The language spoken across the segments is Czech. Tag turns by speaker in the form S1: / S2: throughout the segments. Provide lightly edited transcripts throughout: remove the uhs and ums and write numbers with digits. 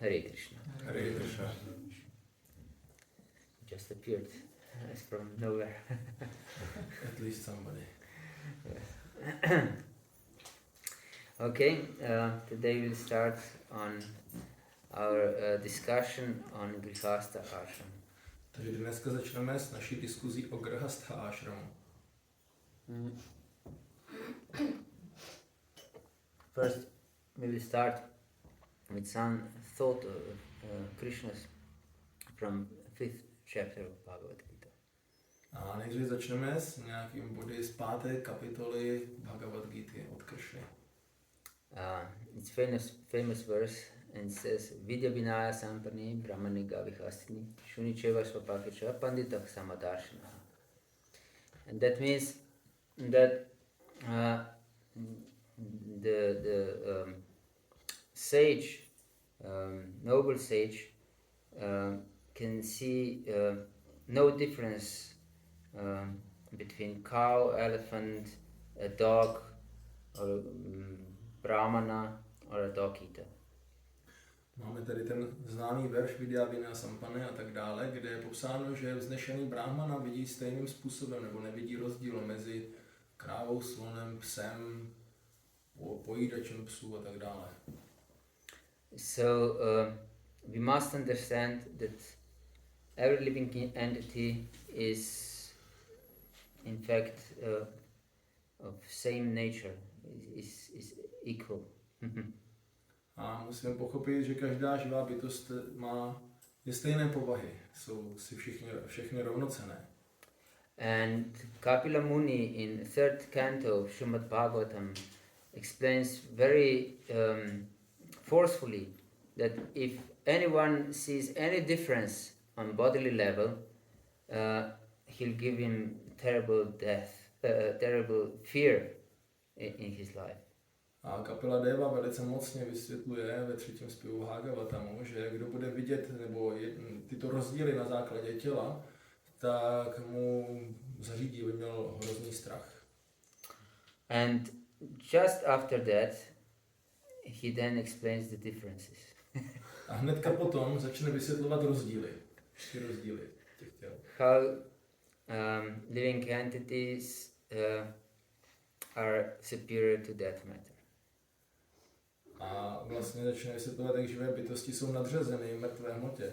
S1: Hare Krishna.
S2: Hare Krishna.
S1: Just appeared from nowhere.
S2: At least somebody.
S1: Okay, today we'll start on our discussion on Grihastha Asram.
S2: Takže dneska začneme s naší diskuzí o Grihastha Ashramu.
S1: First, we will start with some thought of Krishna's from 5th chapter of Bhagavata-dharma.
S2: A nejdřív začneme s nějakým body z 5. kapitoly Bhagavad-gíty od Krishny.
S1: It's famous verse and it says Vidya vinaya sampani brahmaniga vihastini shunicheva svapakicha panditah samadarshanaha. And that means that the sage, noble sage, can see no difference between cow, elephant, a dog, or brahmana, or a dog eater.
S2: Máme tady ten známý verš Vidya vinaya sampane a tak dále, kde je popsáno, že vznešený brahmana vidí stejným způsobem nebo nevidí rozdíl mezi krávou, slonem, psem, pojídačem psů a tak dále.
S1: So we must understand that every living entity is in fact of same nature, is equal.
S2: A musíme pochopit, že každá živá bytost je stejné povahy, jsou si všechny rovnocenné.
S1: And Kapila Muni in 3rd canto of Srimad Bhagavatam explains very forcefully that if anyone sees any difference on bodily level, he'll give him terrible fear in his life.
S2: A Kapila Deva velice mocně vysvětluje ve 3. zpěvu Bhagavatamu, že kdo bude vidět nebo tyto rozdíly na základě těla, tak mu zařídí, aby měl hrozný strach.
S1: And just after that, he then explains the differences.
S2: A hnedka potom začne vysvětlovat rozdíly. Ty rozdíly těch těl.
S1: How living entities are superior to that matter.
S2: A vlastně začne vysvětlovat, jak živé bytosti jsou nadřazeny mrtvé hmotě.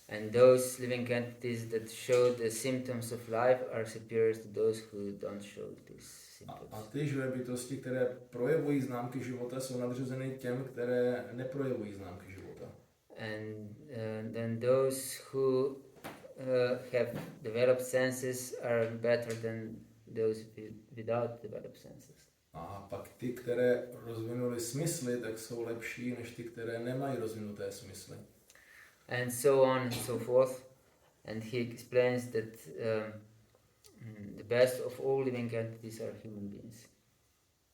S1: And those living entities that show the symptoms of life are superior to those who don't show these symptoms.
S2: A ty živé bytosti, které projevují známky života, jsou nadřazeny těm, které neprojevují známky života.
S1: And then those who have developed senses are better than those without developed senses.
S2: A pak ty, které rozvinuly smysly, tak jsou lepší než ty, které nemají rozvinuté smysly.
S1: And so on and so forth. And he explains that the best of all living entities are human beings.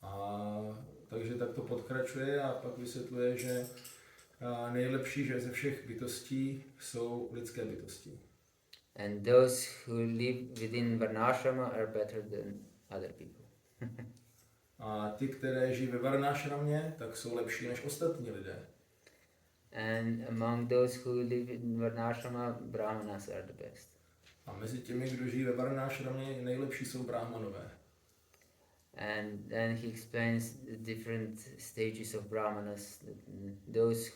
S2: A takže tak to pokračuje a pak vysvětluje, že nejlepší, že ze všech bytostí jsou lidské bytosti.
S1: And those who live within Varnashrama are better than other people.
S2: A ty, které žijí ve Varnášramě, tak jsou lepší než ostatní lidé.
S1: And among those who live in Varnashrama, Brahmanas are the best.
S2: A mezi těmi, kdo žijí ve Varnášramě, nejlepší jsou Brahmanové.
S1: And then he explains the different stages of Brahmanas. Those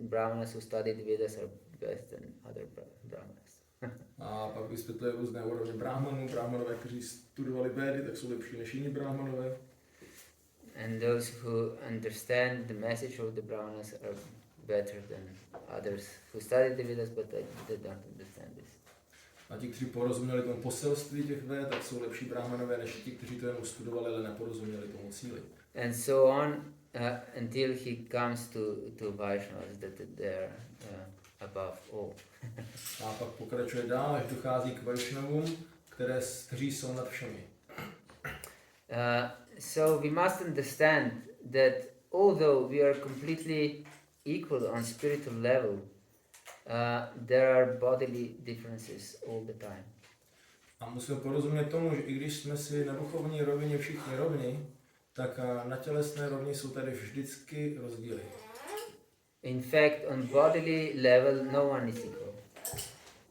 S1: Brahmanas who studied Vedas are best than other Brahmanas.
S2: A pak vysvětluje různé úrovně Brahmanů. Brahmanové, kteří studovali Védy, tak jsou lepší než jiní Brahmanové.
S1: And those who understand the message of the Brahmanas are better than others who studied the Vedas, but they don't understand this.
S2: A ti, kteří porozuměli tomu poselství těch Véd, tak jsou lepší Brahmanové než ti, kteří to jenom studovali, ale neporozuměli tomu cíli.
S1: And so on until he comes to Vaishnavas, that they are above all.
S2: A pak pokračuje dál, až dochází k Vaishnavům, kteří jsou nad všemi.
S1: So we must understand that although we are completely equal on spiritual level, there are bodily differences all the time.
S2: A musíme porozumět tomu, že i když jsme si na duchovní rovině všichni rovni, tak na tělesné rovině jsou tady vždycky rozdíly.
S1: In fact, on bodily level, no one is equal.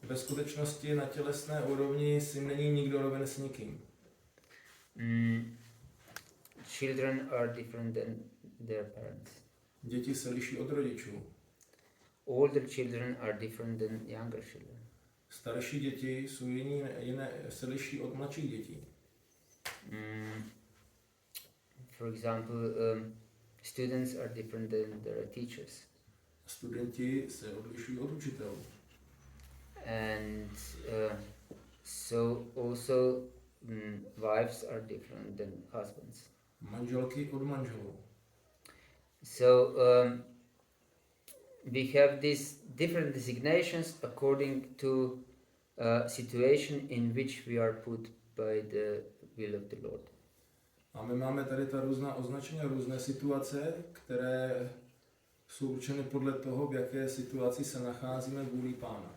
S2: Ve skutečnosti na tělesné úrovni si není nikdo roven s nikým.
S1: Children are different than their parents.
S2: Děti se liší od rodičů.
S1: Older children are different than younger children.
S2: Starší děti jsou jiné, se liší od mladších dětí.
S1: For example, students are different than their teachers.
S2: Studenti se odlišují od učitelů.
S1: And so also wives are different than husbands.
S2: Manželky od manželů.
S1: So we have these different designations according to situation in which we are put by the will of the Lord.
S2: A my máme tady ta různá označení, různé situace, které jsou určeny podle toho, v jaké situaci se nacházíme vůli Pána.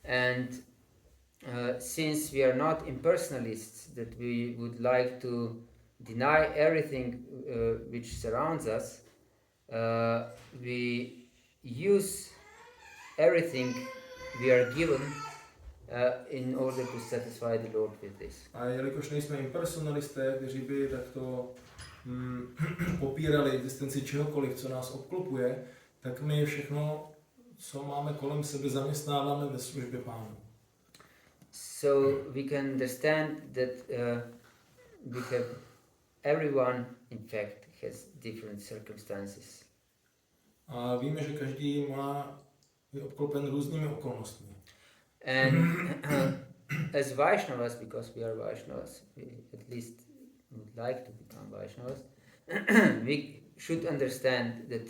S1: And since we are not impersonalists, that we would like to deny everything which surrounds us, we use everything we are given in order to satisfy the Lord with this.
S2: A jelikož nejsme impersonalisté, kteří by takto popírali existenci čehokoliv, co nás obklopuje, tak my všechno, co máme kolem sebe, zaměstnáváme ve službě Pánu.
S1: So we can understand that we have everyone, in fact, has different circumstances.
S2: A víme, že každý je obklopen různými okolnostmi.
S1: And as Vaishnavas, because we are Vaishnavas, we at least would like to become Vaishnavas, we should understand that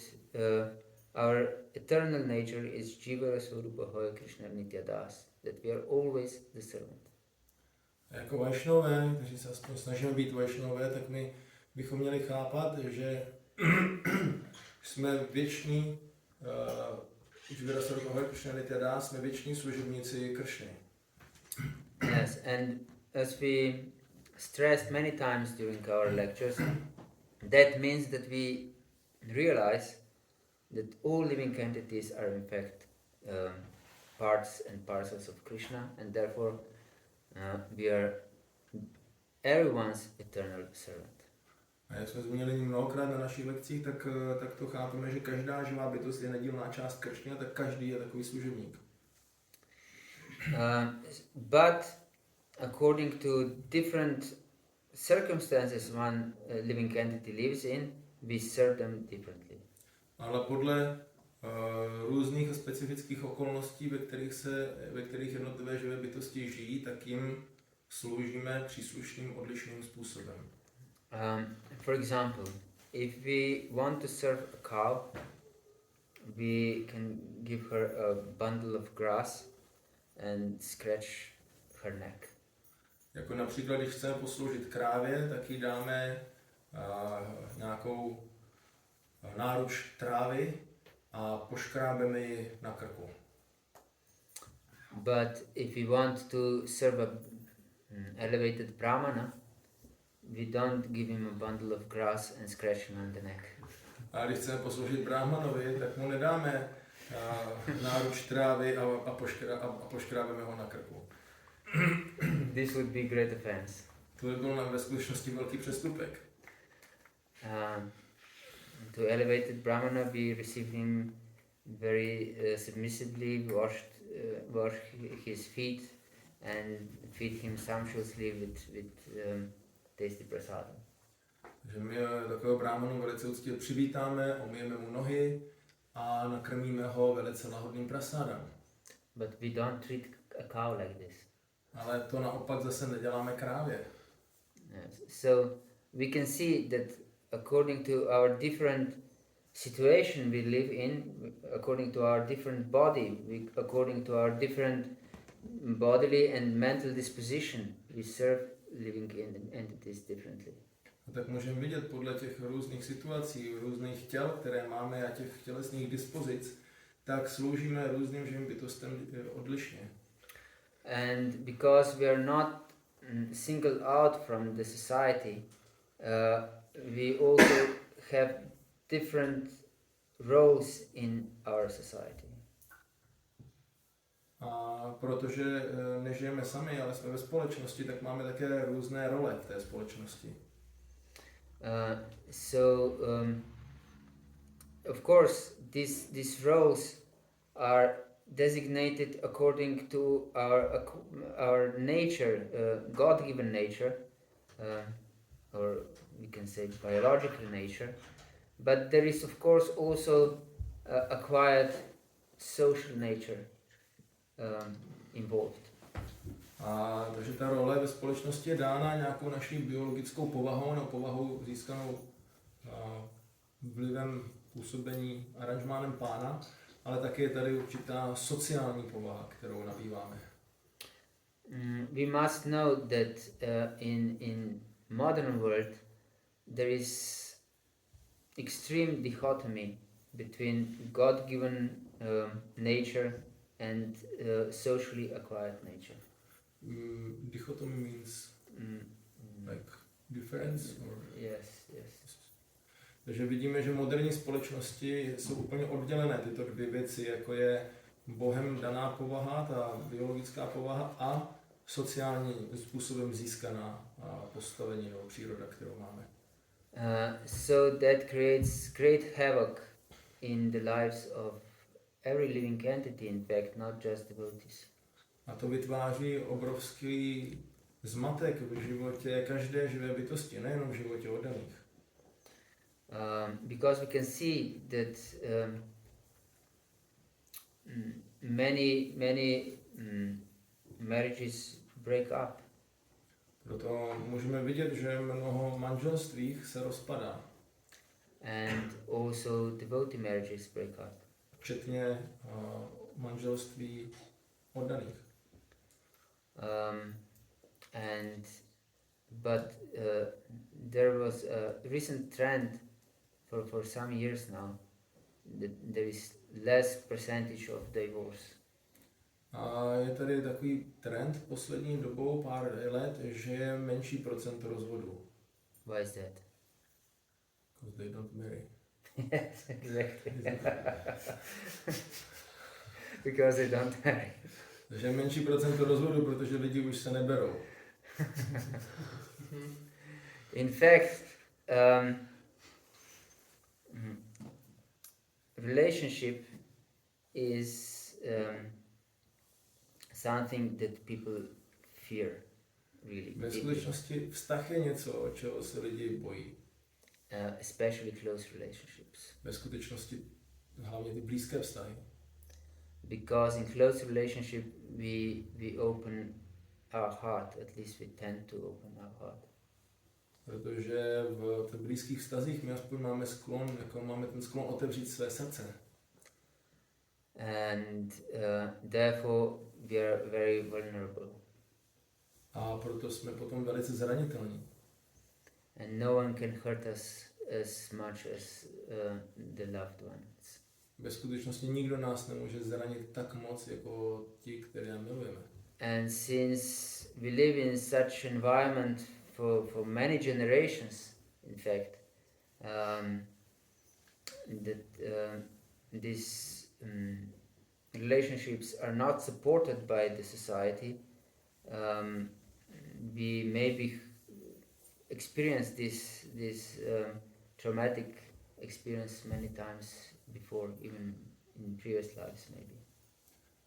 S1: our eternal nature is Jiva Swarupa Hoya Krishna Nitya Das, that we are always the servant.
S2: A jako Vaishnavové, kteří se aspoň snažíme být Vaishnavové, tak my bychom měli chápat, že jsme věční Jiva Swarupa Hoya Krishna Nitya Das, jsme věční služebníci Kršny.
S1: Yes, and as we stressed many times during our lectures, that means that we realize that all living entities are in fact parts and parcels of Krishna, and therefore we are everyone's eternal servant.
S2: A jak jsme zmínili mnohokrát na našich lekcích, tak to chápeme, že každá živá bytost je nedílná část Kršny, a tak každý je takový služebník.
S1: But according to different circumstances one living entity lives in, we serve them differently.
S2: Ale podle různých a specifických okolností, ve kterých jednotlivé živé bytosti žijí, tak jim sloužíme příslušným odlišným způsobem.
S1: For example, if we want to serve a cow, we can give her a bundle of grass and scratch her neck.
S2: Jako například, když chceme posloužit krávě, tak jí dáme nějakou náruč trávy a poškrábeme ji na krku.
S1: But if we want to serve a elevated brahmana, we don't give him a bundle of grass and scratch him on the neck.
S2: A když chceme posloužit brahmanovi, tak mu nedáme náruč trávy a poškrábeme ho na krku.
S1: This would be great offense.
S2: To by byl ve skutečnosti velký přestupek.
S1: To elevated brahmana, we receive him very submissively, wash his feet and feed him sumptuously with tasty prasadam.
S2: Takže my takového brahmanu velice úctivě přivítáme, omyjeme mu nohy a nakrmíme ho velice lahodným prasádem.
S1: But we don't treat a cow like this.
S2: Ale to naopak zase neděláme krávě.
S1: Yes. So we can see that according to our different situation we live in, according to our different body, according to our different bodily and mental disposition, we serve living entities differently.
S2: A tak můžeme vidět podle těch různých situací, různých těl, které máme a těch tělesných dispozic, tak sloužíme různým živým bytostem odlišně.
S1: And because we are not singled out from the society, we also have different roles in our society.
S2: A protože nežijeme sami, ale jsme ve společnosti, tak máme také různé role v té společnosti.
S1: Of course, these roles are designated according to our nature, God-given nature, or we can say biological nature. But there is, of course, also acquired social nature involved.
S2: Takže ta role ve společnosti je dána nějakou naší biologickou povahou nebo povahou získanou vlivem působení aranžmánem Pána, ale také je tady určitá sociální povaha, kterou nabýváme.
S1: We must know that in modern world there is extreme dichotomy between God-given nature and socially acquired nature.
S2: Dichotomy means like difference? Or...
S1: Yes.
S2: Takže vidíme, že v moderní společnosti jsou úplně oddělené tyto dvě věci, jako je Bohem daná povaha, ta biologická povaha a sociálním způsobem získaná postavení nebo příroda, kterou máme.
S1: So that creates great havoc in the lives of every living entity, in fact, not just devotees.
S2: A to vytváří obrovský zmatek v životě každé živé bytosti, nejenom v životě oddaných.
S1: Because we can see that many marriages break up.
S2: Proto můžeme vidět, že mnoho manželství se rozpadá.
S1: And also devotee marriages break up.
S2: Včetně manželství oddaných.
S1: But there was a recent trend for some years now that there is less percentage of divorce.
S2: A je tady takový trend poslední dobou pár let, že je menší procento rozvodů.
S1: Why is that?
S2: Because they don't marry.
S1: Yes, exactly. Because they don't marry.
S2: Takže je menší procento rozvodů, protože lidi už se neberou.
S1: In fact, relationship is something that people fear, really.
S2: Ve skutečnosti vztah je něco, čeho se lidi bojí.
S1: Especially close relationships.
S2: Ve skutečnosti hlavně ty blízké vztahy.
S1: Because in close relationship we open our heart, at least we tend to open our heart.
S2: Protože v těch blízkých vztazích my aspoň máme ten sklon otevřít své srdce.
S1: And therefore we are very vulnerable.
S2: A proto jsme potom velice zranitelní.
S1: And no one can hurt us as much as the loved ones.
S2: Ve skutečnosti nikdo nás nemůže zranit tak moc, jako ti, které milujeme.
S1: And since we live in such environment for many generations, in fact, these relationships are not supported by the society, we maybe experience this traumatic experience many times before, even in previous lives maybe.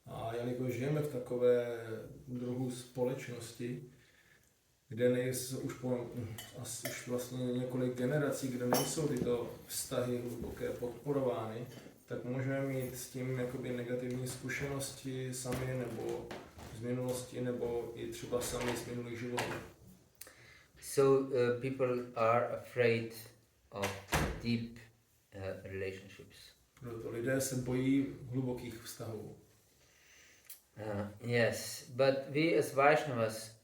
S2: A jelikož žijeme v takové druhu společnosti, kde už vlastně několik generací, kde nejsou tyto vztahy hluboké podporovány, tak můžeme mít s tím jakoby negativní zkušenosti sami nebo z minulosti, nebo i třeba sami z minulých životů.
S1: So people are afraid of deep relationships.
S2: Proto lidé se bojí hlubokých vztahů.
S1: Yes, but we as Vaishnavas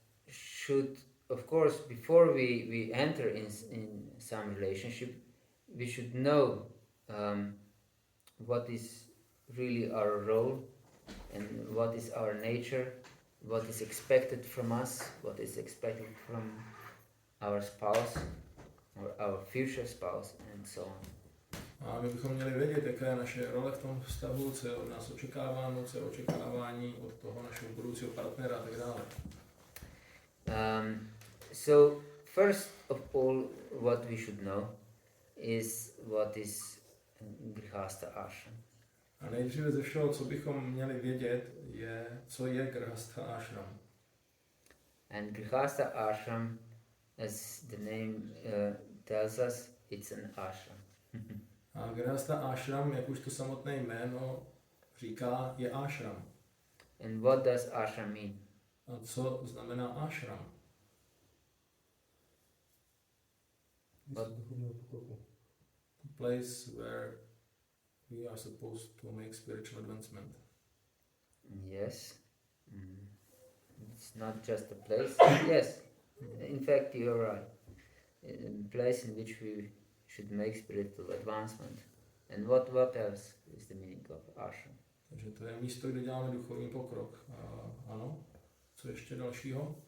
S1: should, of course, before we enter in some relationship, we should know what is really our role and what is our nature, what is expected from us, what is expected from our spouse or our future spouse, and so on.
S2: A my bychom měli vědět, jaká je naše role v tom vztahu, co je od nás očekáváno, co je očekávání od toho našeho budoucího partnera a tak dále.
S1: So first of all, what we should know is what is Grihastha ashram.
S2: A nejdříve ze všeho, co bychom měli vědět, je, co je Grihastha ashram.
S1: And Grihastha ashram, as the name tells us, it's an ashram.
S2: A Grihastha ashram, jak už to samotné jméno říká, je ashram.
S1: And what does ashram mean?
S2: A co znamená ashram?
S1: What?
S2: The place where we are supposed to make spiritual advancement.
S1: Yes. It's not just a place. Yes. In fact, you're right. A place in which we should make spiritual advancement. And what else is the meaning of ashram?
S2: Takže to je místo, kde děláme duchovní pokrok. Ano. Co ještě dalšího?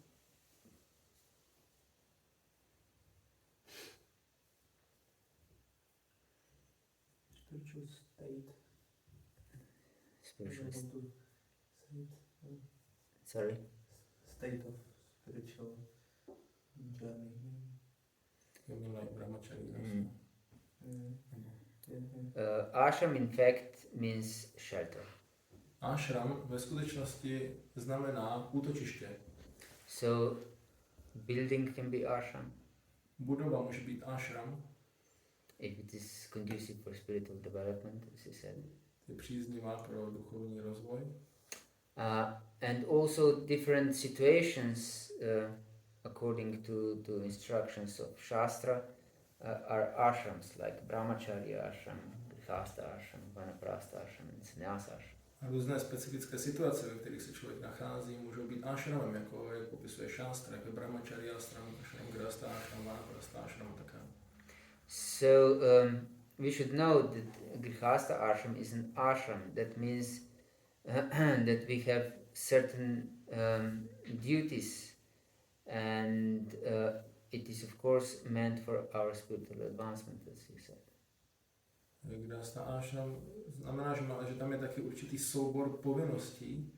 S3: Spiritual state.
S1: Spiritual
S3: State.
S1: Sorry?
S3: State of spiritual journey.
S1: Ashram in fact means shelter.
S2: Ashram ve skutečnosti znamená útočiště.
S1: So building can be ashram
S2: Budova může být ashram,
S1: if it is conducive for spiritual development, as you said.
S2: je příznivá pro duchovní rozvoj.
S1: And also different situations according to instructions of Shastra are ashrams like Brahmacharya ashram, Grihastha ashram, Vanaprastha ashram and Sannyasa ashram.
S2: A různé specifické situace, ve kterých se člověk nachází, můžou být ashramem, jako jak popisuje Shastra, jako Brahmacharya ashram, Grihastha ashram, Vanaprastha ashram a tak.
S1: So we should know that Grihastha ashram is an ashram. That means that we have certain duties, and it is of course meant for our spiritual advancement, as you said.
S2: Grihastha ashram znamená, že tam je taky určitý soubor povinností,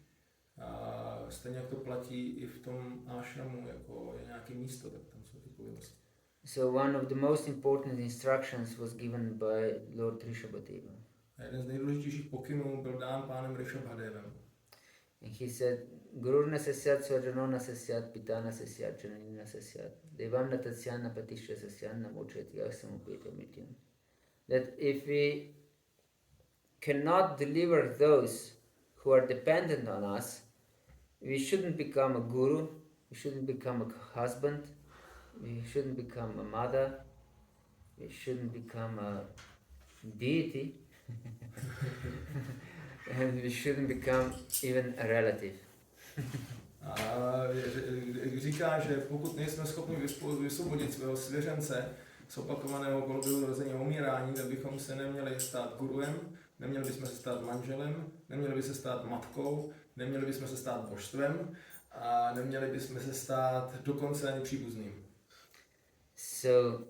S2: a stejně jak to platí i v tom ashramu, jako je nějaké místo, tak tam jsou ty povinnosti.
S1: So one of the most important instructions was given by Lord Rishabhadeva.
S2: A jeden z nejdůležitějších pokynů byl dán pánem Rishabhadevem.
S1: And he said, Guru nasasyat svajano nasasyat pita nasasyat janani nasasyat devam natasyan napatishya sasyan namocheti asamupeta mityam. That if we cannot deliver those who are dependent on us, we shouldn't become a guru, we shouldn't become a husband, we shouldn't become a mother, we shouldn't become a deity, and we shouldn't become even a relative.
S2: A říká, že pokud nejsme schopni vysvobodit svého svěřence z opakovaného koloběhu narození a umírání, tak bychom se neměli stát guruem, neměli bychom se stát manželem, neměli bychom se stát matkou, neměli bychom se stát božstvem a neměli bychom se stát dokonce ani příbuzným.
S1: So,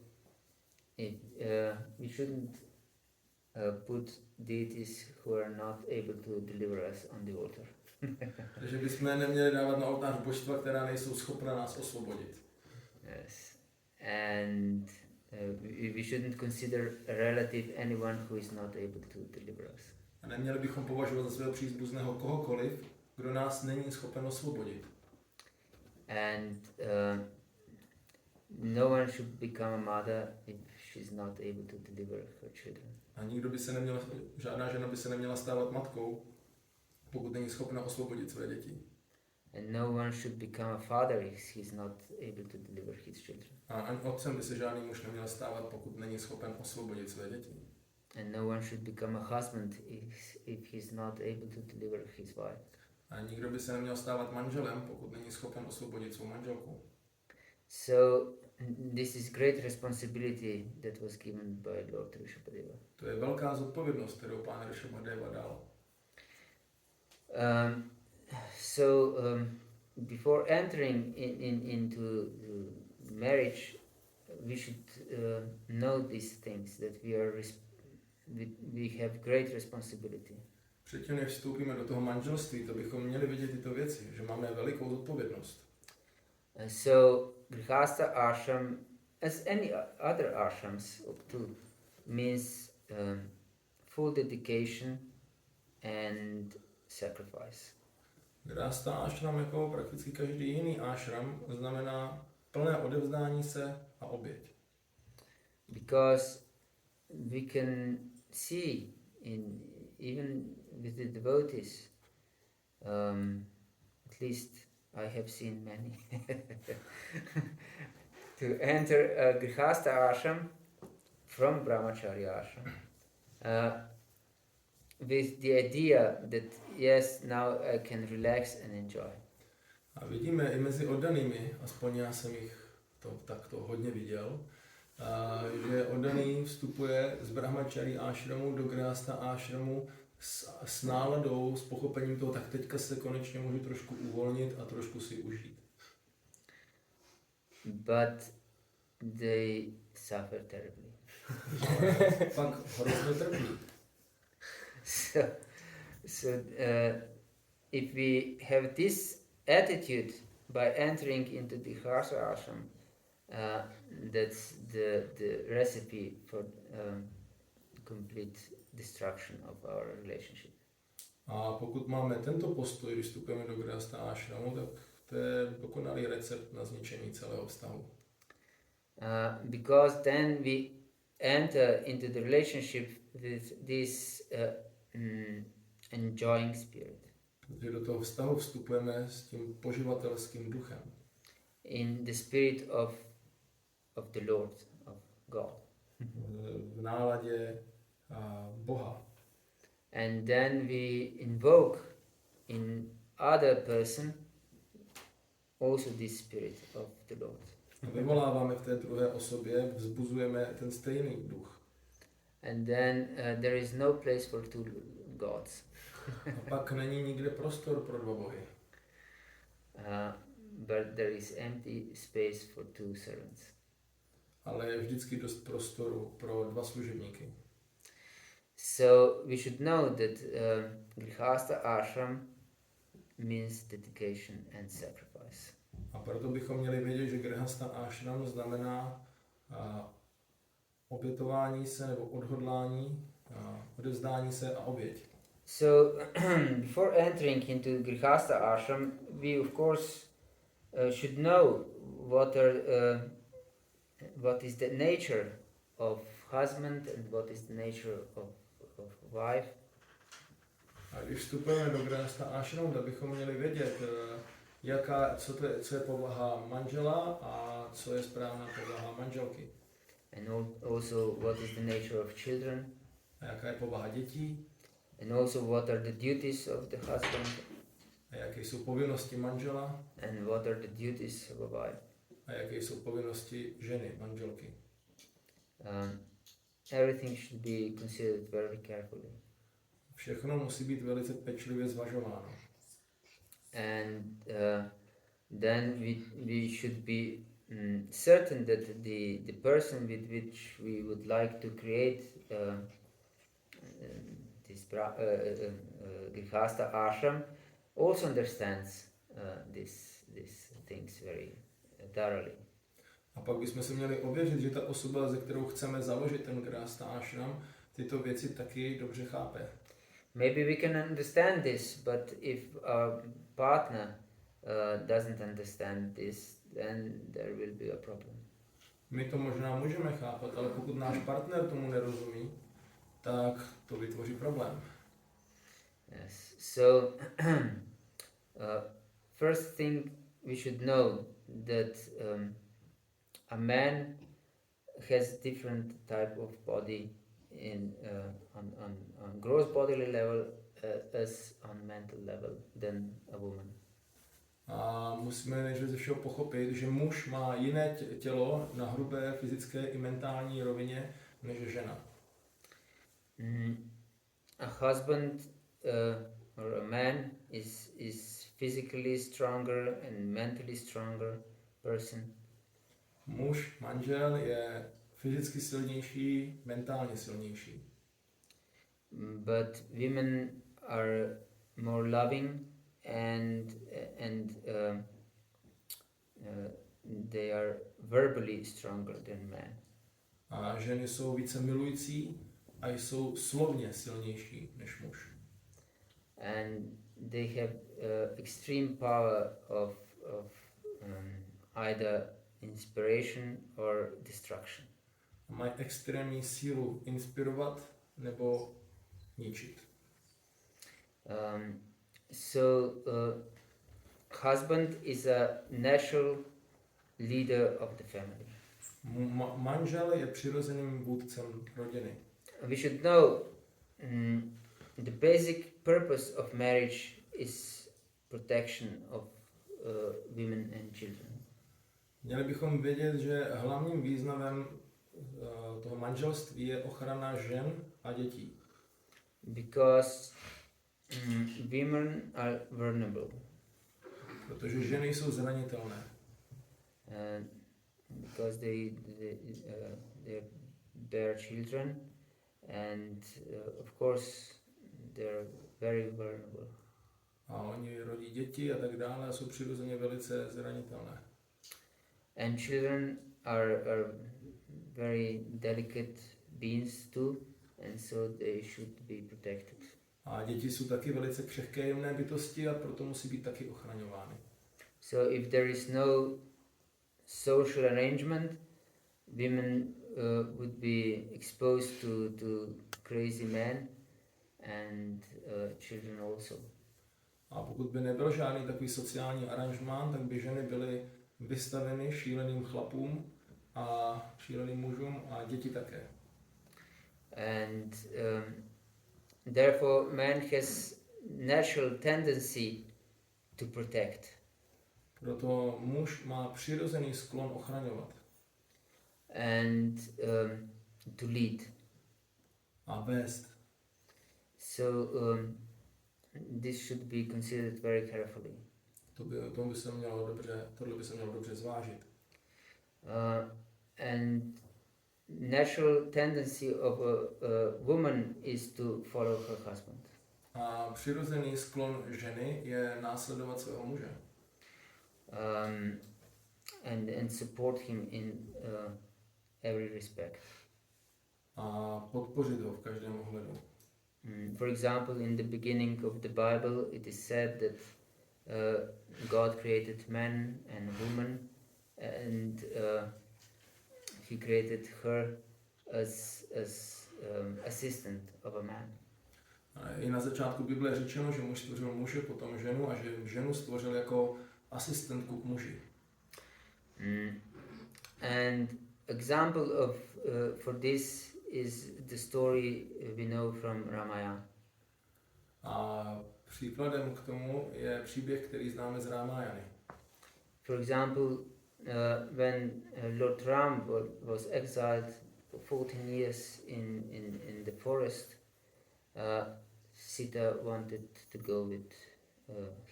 S1: we shouldn't put deities who are not able to deliver us on the altar.
S2: Takže bychom neměli dávat na oltář božstva, která nejsou schopna nás osvobodit.
S1: Yes. And we shouldn't consider a relative anyone who is not able to deliver us.
S2: A neměli bychom považovat za svého příbuzného kohokoliv, kdo nás není schopen osvobodit.
S1: And no one should become a mother if she's not able to deliver her children.
S2: A nikdo by se neměl, žádná žena by se neměla stávat matkou, pokud není schopna osvobodit své děti.
S1: And no one should become a father if he's not able to deliver his children.
S2: A ani otcem by se žádný muž neměl stávat, pokud není schopen osvobodit své děti.
S1: And no one should become a husband if he's not able to deliver his wife.
S2: A nikdo by se neměl stávat manželem, pokud není schopen osvobodit svou manželku.
S1: So this is great responsibility that was given by Lord Rishabhadeva.
S2: To je velká zodpovědnost, kterou pán Rishabhadeva dal.
S1: Before entering into marriage, we should know these things, that we are we have great responsibility.
S2: Předtím, než vstoupíme do toho manželství, to bychom měli vidět tyto věci, že máme velikou zodpovědnost.
S1: So Grihastha ashram, as any other ashrams too, means full dedication and sacrifice.
S2: Grihastha ashram jako prakticky každý jiný ashram znamená plné odevzdání se a oběť.
S1: Because we can see even with the devotees, at least I have seen many, to enter a Grihastha ashram from Brahmacharya ashram with the idea that yes, now I can relax and enjoy.
S2: A vidíme i mezi oddanými, aspoň já jsem jich takto hodně viděl, že oddaný vstupuje z Brahmacharya ashramu do Grihastha ashramu s náladou, s pochopením toho, tak teďka se konečně můžu trošku uvolnit a trošku si užít.
S1: But they suffer terribly.
S2: Pak hrozně trpí.
S1: So if we have this attitude by entering into the Grihastha ashram, that's the recipe for complete destruction of our relationship.
S2: A pokud máme tento postoj, když vstupujeme do Grihastha ashramu, tak to je dokonalý recept na zničení celého vztahu.
S1: Because then we enter into the relationship with this enjoying spirit.
S2: Protože do toho vztahu vstupujeme s tím poživatelským duchem.
S1: In the spirit of the Lord, of God.
S2: V náladě Boha.
S1: And then we invoke in other person also this spirit of the Lord.
S2: A vyvoláváme v té druhé osobě, vzbuzujeme ten stejný duch.
S1: And then there is no place for two gods.
S2: A pak není nikde prostor pro dva bohy.
S1: But there is empty space for two servants.
S2: Ale je vždycky dost prostoru pro dva služebníky.
S1: So we should know that Grihastha ashram means dedication and sacrifice.
S2: A proto bychom měli vědět, že Grihastha ashram znamená obětování se nebo odhodlání, odevzdání se a oběť.
S1: So before entering into Grihastha ashram, we of course should know what is the nature of husband and what is the nature of wife.
S2: A když vstupujeme do Grihastha ashramu, tak bychom měli vědět, co je povaha manžela a co je správná povaha manželky.
S1: And also what is the nature of children.
S2: A jaká je povaha dětí.
S1: And also what are the duties of the husband.
S2: A jaké jsou povinnosti manžela.
S1: And what are the duties of a wife.
S2: A jaké jsou povinnosti ženy, manželky.
S1: Everything should be considered very carefully.
S2: Všechno musí být velice pečlivě zvažováno.
S1: And then we should be certain that the person with which we would like to create this Grihastha ashram also understands these things very thoroughly.
S2: A pak bychom se měli ověřit, že ta osoba, ze kterou chceme založit ten Grihastha ashram, tyto věci taky dobře chápe.
S1: Maybe we can understand this, but if our partner doesn't understand this, then there will be a problem.
S2: My to možná můžeme chápat, ale pokud náš partner tomu nerozumí, tak to vytvoří problém.
S1: Yes. So first thing we should know that a man has different type of body on gross bodily level as on mental level than a woman.
S2: A musíme nejdřív ze všeho pochopit, že muž má jiné tělo na hrubé fyzické i mentální rovině než žena.
S1: A husband or a man is physically stronger and mentally stronger person.
S2: Muž, manžel je fyzicky silnější, mentálně silnější.
S1: but women are more loving and they are verbally stronger than men.
S2: A ženy jsou více milující a jsou slovně silnější než muž.
S1: And they have extreme power of either inspiration or destruction.
S2: Mají extrémní sílu inspirovat nebo ničit.
S1: Husband is a natural leader of the family.
S2: Manžel je přirozeným vůdcem rodiny.
S1: We should know the basic purpose of marriage is protection of women and children.
S2: Měli bychom vědět, že hlavním významem toho manželství je ochrana žen a dětí.
S1: Because women are vulnerable.
S2: Protože ženy jsou zranitelné.
S1: Because they bear children and of course they're very vulnerable.
S2: A oni rodí děti a tak dále a jsou přirozeně velice zranitelné.
S1: And children are very delicate beings too, and so they should be protected.
S2: A děti jsou taky velice křehké jemné bytosti a proto musí být taky ochraňovány.
S1: So if there is no social arrangement, women would be exposed to crazy men and children also.
S2: A pokud by nebyl žádný takový sociální aranžmán, tak by ženy byly vystaveny šíleným chlapům a šíleným mužům a děti také.
S1: And therefore man has natural tendency to protect.
S2: Proto muž má přirozený sklon ochraňovat.
S1: And to lead.
S2: A vést.
S1: So this should be considered very carefully.
S2: Tohle by se mělo dobře zvážit.
S1: And natural tendency of a woman is to follow her husband.
S2: A přirozený sklon ženy je následovat svého muže.
S1: And support him in every respect.
S2: A podpořit ho v každém ohledu.
S1: For example, in the beginning of the Bible, it is said that God created man and woman, and He created her as assistant of a man.
S2: I na začátku Bible je řečeno, že muž stvořil muže, potom ženu a že ženu stvořil jako asistentku k muži.
S1: And example of for this is the story we know from Ramayana.
S2: A příkladem k tomu je příběh, který známe z Ramayany.
S1: For example, when Lord Ram was exiled for 14 years in the forest, Sita wanted to go with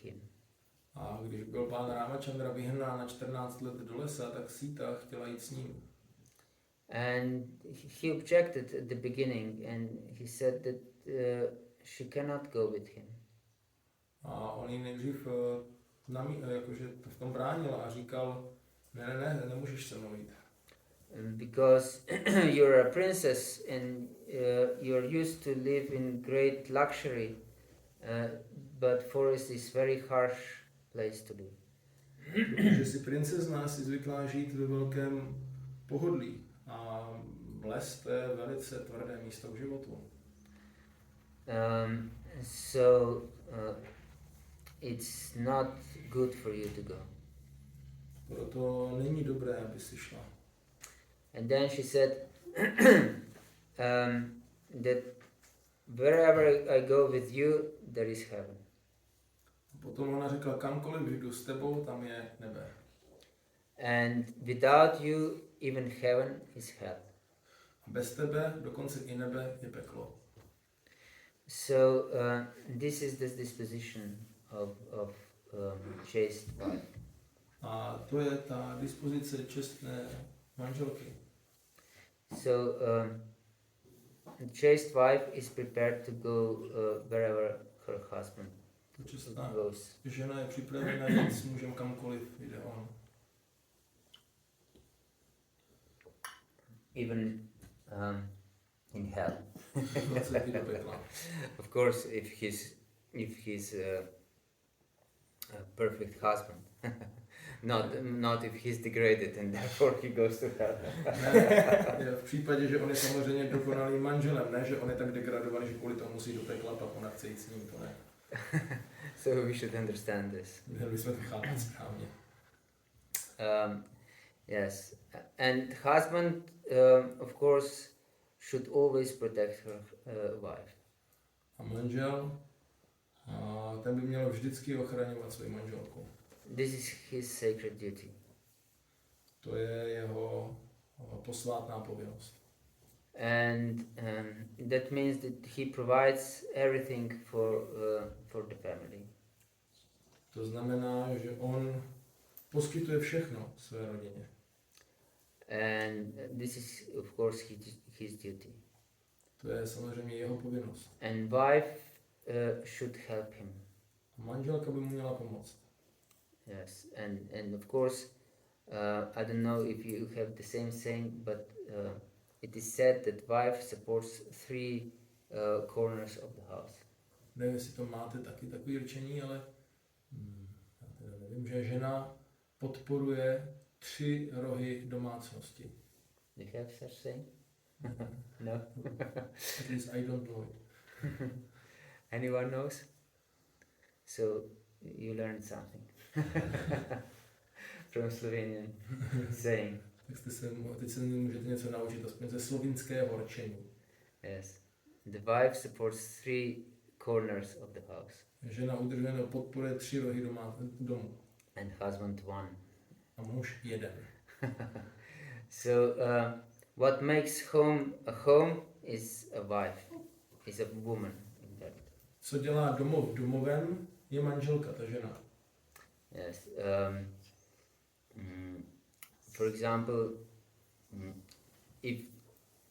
S1: him.
S2: A když byl pán Ramachandra vyhnán na 14 let do lesa, tak Sita chtěla jít s ním.
S1: And he objected at the beginning, and he said that she cannot go with him.
S2: A on jí nejdřív jakože v tom bránil a říkal, ne, nemůžeš se mnou jít.
S1: Because you're a princess and you're used to live in great luxury, but forest is very harsh place to live.
S2: Že jsi princezna, si zvyklá žít ve velkém pohodlí a les to je velice tvrdé místo k životu.
S1: So it's not good for you to go.
S2: Proto není dobré, aby si šla.
S1: And then she said that wherever I go with you, there is heaven.
S2: Potom ona řekla, kamkoliv jdu s tebou, tam je nebe.
S1: And without you, even heaven is hell.
S2: Bez tebe, dokonce i nebe, je peklo.
S1: So this is the disposition of chaste wife.
S2: A to je ta dispozice čestné manželky.
S1: So chaste wife is prepared to go wherever her husband goes.
S2: Žena je připravena jít s mužem kamkoliv jde on.
S1: Even in hell.
S2: Dokonce i do pekla.
S1: Of course, if he's a perfect husband, not if he's degraded and therefore he goes to hell.
S2: Ne, v případě, že on je samozřejmě dokonalým manželem, ne, že on je tak degradovaný, že kvůli tomu musí do pekla, pak ona chce jít s ním, to ne.
S1: So we should understand this.
S2: Měli bychom to chápat správně.
S1: Yes, and husband, of course, should always protect her wife.
S2: A manžel, ten by měl vždycky ochraňovat svou manželku.
S1: This is his sacred duty.
S2: To je jeho posvátná povinnost.
S1: And that means that he provides everything for the family.
S2: To znamená, že on poskytuje všechno své rodině.
S1: And this is, of course, his duty.
S2: To je samozřejmě jeho povinnost.
S1: And wife should help him.
S2: A manželka by mu měla pomoct.
S1: Yes, and of course, I don't know if you have the same saying, but it is said that wife supports three corners of the house.
S2: Nevím, jestli to máte taky takový řečení, ale já teda nevím, že žena podporuje 3 rohy domácnosti.
S1: Do you have such saying? No.
S2: At least I don't know it.
S1: Anyone knows? So you learned something from Slovenian saying.
S2: Tak teď se můžete něco naučit, aspoň ze slovinského řečení.
S1: Yes. The wife supports 3 corners of the house.
S2: Žena udržuje nebo podporuje 3 rohy domu.
S1: And husband 1.
S2: A muž 1.
S1: So what makes home a home is a wife, is a woman. In fact.
S2: Co dělá domov domovem, je manželka, ta žena.
S1: Yes. For example, if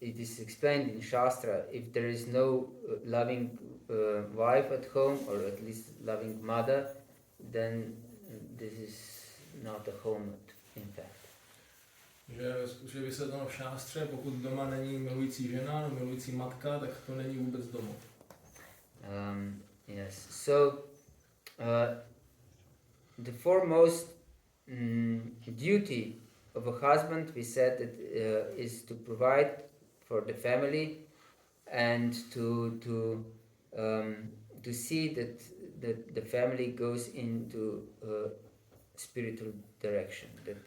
S1: it is explained in Shastra, if there is no loving wife at home, or at least loving mother, then this is not a home, in fact.
S2: Že je vysvětleno v šástře, pokud doma není milující žena, milující matka, tak to není vůbec domov.
S1: Yes. So the foremost duty of a husband, we said that is to provide for the family and to see that the family goes into spiritual direction, that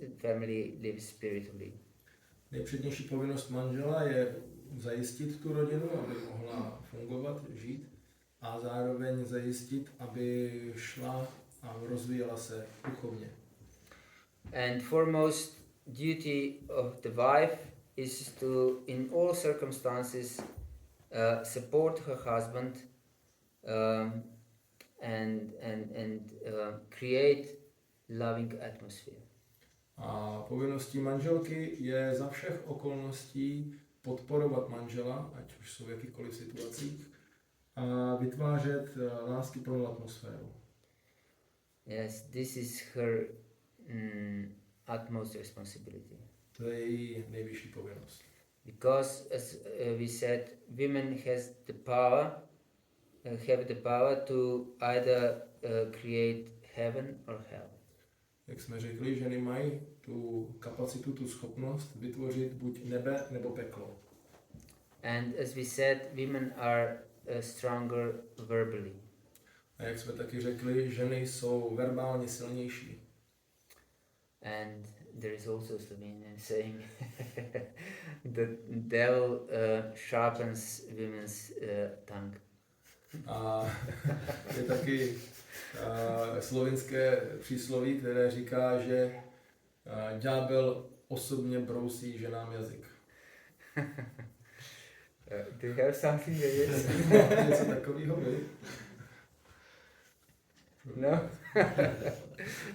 S1: the family lives spiritually.
S2: Nejpřednější povinnost manžela je zajistit tu rodinu, aby mohla fungovat, žít, a zároveň zajistit, aby šla a rozvíjela se duchovně.
S1: And foremost duty of the wife is to, in all circumstances, support her husband and create loving atmosphere.
S2: A povinností manželky je za všech okolností podporovat manžela, ať už jsou v jakýchkoliv situacích, a vytvářet láskyplnou atmosféru.
S1: Yes, this is her utmost responsibility.
S2: To je její nejvyšší povinnost.
S1: Because, as we said, women have the power to either create heaven or hell.
S2: Jak jsme řekli, ženy mají tu kapacitu, tu schopnost vytvořit buď nebe nebo peklo.
S1: And as we said, women are stronger verbally.
S2: A jak jsme taky řekli, ženy jsou verbálně silnější.
S1: And there is also a Slovenian saying the devil sharpens women's tongue.
S2: A je taky slovinské přísloví, které říká, že ďábel osobně brousí ženám jazyk.
S1: Do you have something like this?
S2: Něco takového by?
S1: No?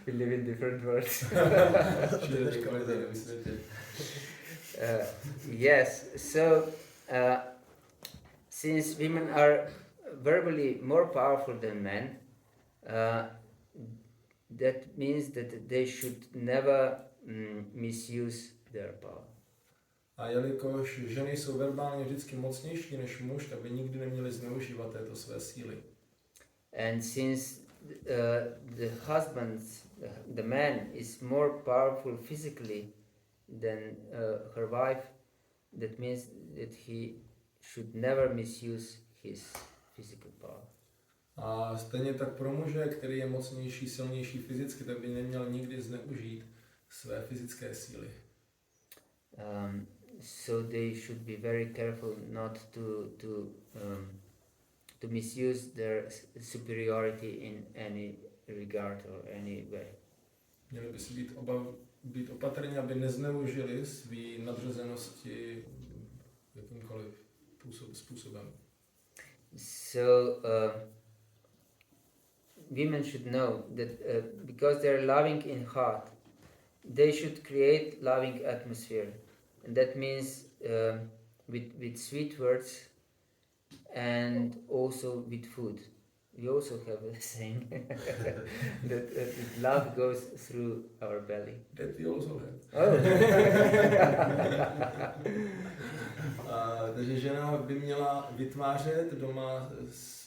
S1: We live in different worlds. Yes, so Since women are verbally more powerful than men, that means that they should never misuse their power.
S2: A jelikož ženy jsou verbálně vždycky mocnější než muž, tak by nikdy neměly zneužívat této své síly.
S1: And since the husband, the man, is more powerful physically than her wife, that means that he should never misuse his physical power.
S2: A stejně tak pro muže, který je mocnější, silnější fyzicky, tak by neměl nikdy zneužít své fyzické síly.
S1: So they should be very careful not to misuse their superiority in any regard or any way.
S2: Měli by si být opatrní, aby nezneužili svý nadřazenosti jakýmkoliv způsobem.
S1: So women should know that because they are loving in heart, they should create loving atmosphere, and that means with sweet words and also with food. We also have a saying that love goes through our belly.
S2: That we also have.
S1: Oh.
S2: Takže žena by měla vytvářet doma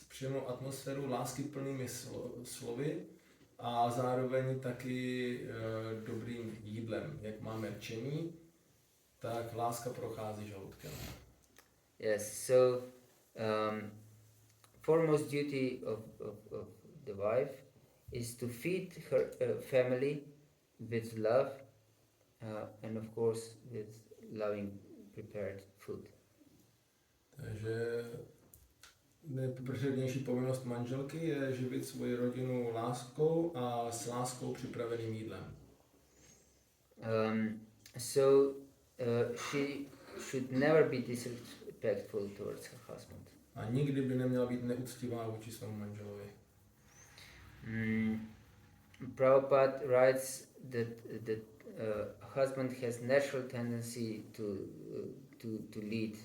S2: příjemnou atmosféru lásky plnými slovy a zároveň taky dobrým jídlem. Jak máme rčení, tak láska prochází žaludkem.
S1: Yes, so foremost duty of the wife is to feed her family with love and of course with loving prepared food.
S2: Takže nejpřednější povinnost manželky je živit svoji rodinu láskou a s láskou připraveným jídlem.
S1: So she should never be disrespectful towards her husband.
S2: A nikdy by neměla být neúctivá vůči svému manželovi.
S1: Prabhupada writes that husband has natural tendency to lead.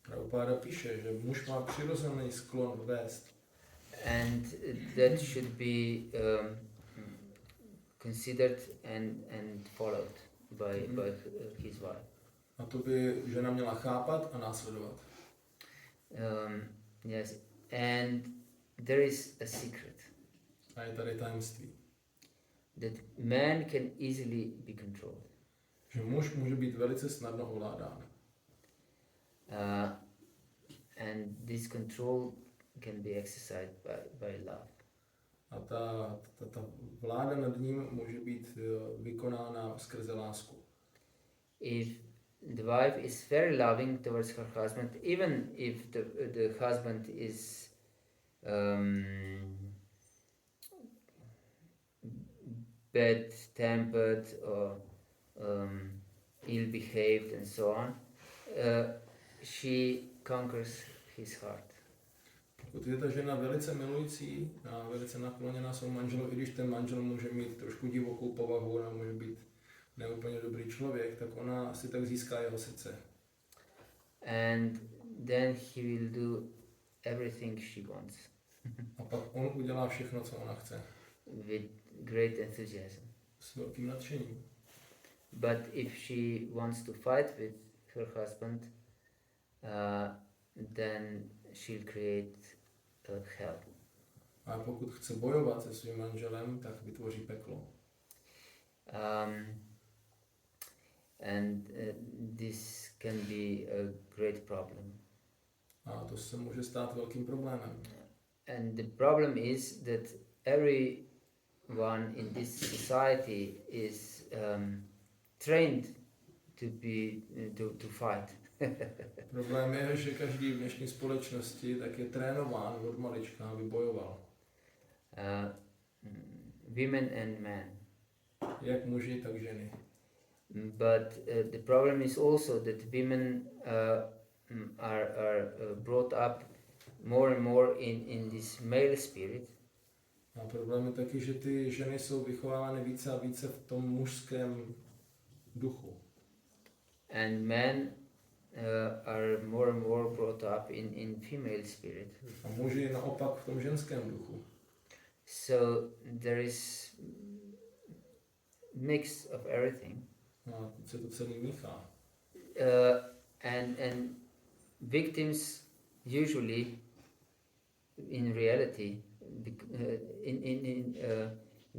S2: Prabhupada píše, že muž má přirozený sklon vést.
S1: And that should be considered and followed by his wife.
S2: A to by žena měla chápat a následovat.
S1: Yes, and there is a secret.
S2: A je tady tajemství.
S1: That man can easily be controlled.
S2: Že muž může být velice snadno ovládán.
S1: And this control can be exercised by love.
S2: A ta vláda nad ním může být vykonána skrze lásku.
S1: If the wife is very loving towards her husband, even if the husband is bad-tempered or ill-behaved and so on, she conquers his heart.
S2: Pokud je ta žena velice milující a velice nakloněná svému manželu, i když ten manžel může mít trošku divokou povahu a může být neúplně dobrý člověk, tak ona si tak získá jeho srdce.
S1: And then he will do everything she wants.
S2: A pak on udělá všechno, co ona chce.
S1: With great enthusiasm.
S2: S velkým nadšením.
S1: But if she wants to fight with her husband, then she'll create hell.
S2: A pokud chce bojovat se svým manželem, tak vytvoří peklo.
S1: And this can be a great problem.
S2: A to se může stát velkým problémem.
S1: And the problem is that everyone in this society is trained to fight.
S2: Problém je, že každý v dnešní společnosti tak je trénován od malička, aby bojoval.
S1: Women and men.
S2: Jak muži, tak ženy.
S1: But the problem is also that women are brought up more and more in this male spirit.
S2: A problém je taky, že ty ženy jsou vychovávány více a více v tom mužském duchu.
S1: And men are more and more brought up in female spirit.
S2: A muži naopak v tom ženském duchu.
S1: So there is mix of everything.
S2: A teď se to celý míchá.
S1: And victims usually in reality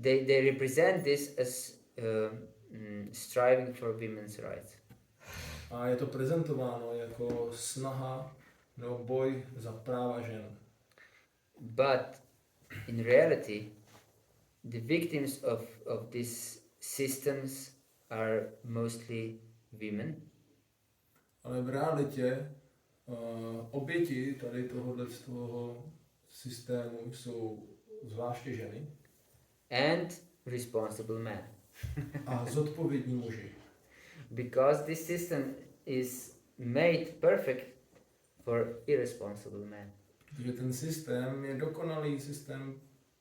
S1: they represent this as striving for women's rights.
S2: A je to prezentováno jako snaha nebo boj za práva žen.
S1: But in reality, the victims of these systems are mostly women.
S2: Ale v realitě oběti tady tohohle z toho systému jsou zvláště ženy
S1: And responsible men.
S2: a zodpovědní muži.
S1: Because this system is made perfect for irresponsible men.
S2: Protože ten systém je dokonalý systém,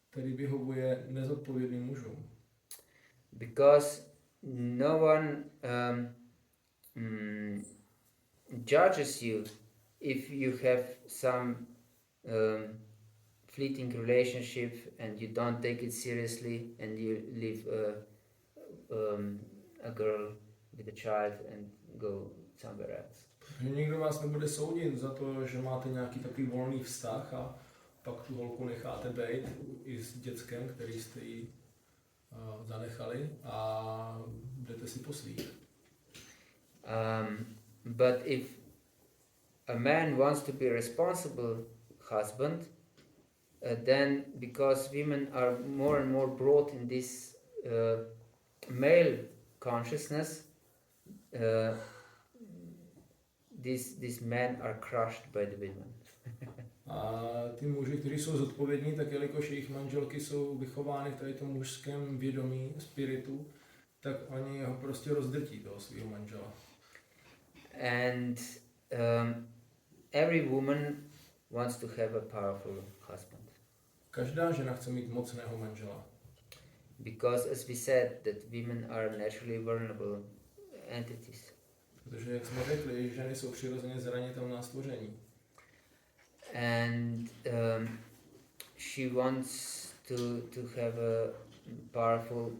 S2: který vyhovuje nezodpovědným mužům.
S1: Because no one judges you if you have some fleeting relationship and you don't take it seriously and you leave a girl with a child and go somewhere else.
S2: Že nikdo vás nebude soudit za to, že máte nějaký takový volný vztah a pak tu holku necháte bejt i s dětskem, který jste jí zanechali a jdete si po svých.
S1: But if a man wants to be a responsible husband, then because women are more and more brought in this male consciousness, these men are crushed by the women.
S2: A ty muži, kteří jsou zodpovědní, tak jelikož jejich manželky jsou vychovány v tady tom mužském vědomí, spiritu, tak oni ho prostě rozdrtí, toho svého manžela.
S1: And every woman wants to have a powerful husband.
S2: Každá žena chce mít mocného manžela.
S1: Because as we said, that women are naturally vulnerable entities.
S2: Protože, jak jsme řekli, ženy jsou přirozeně zranitelná stvoření.
S1: And she wants to have a powerful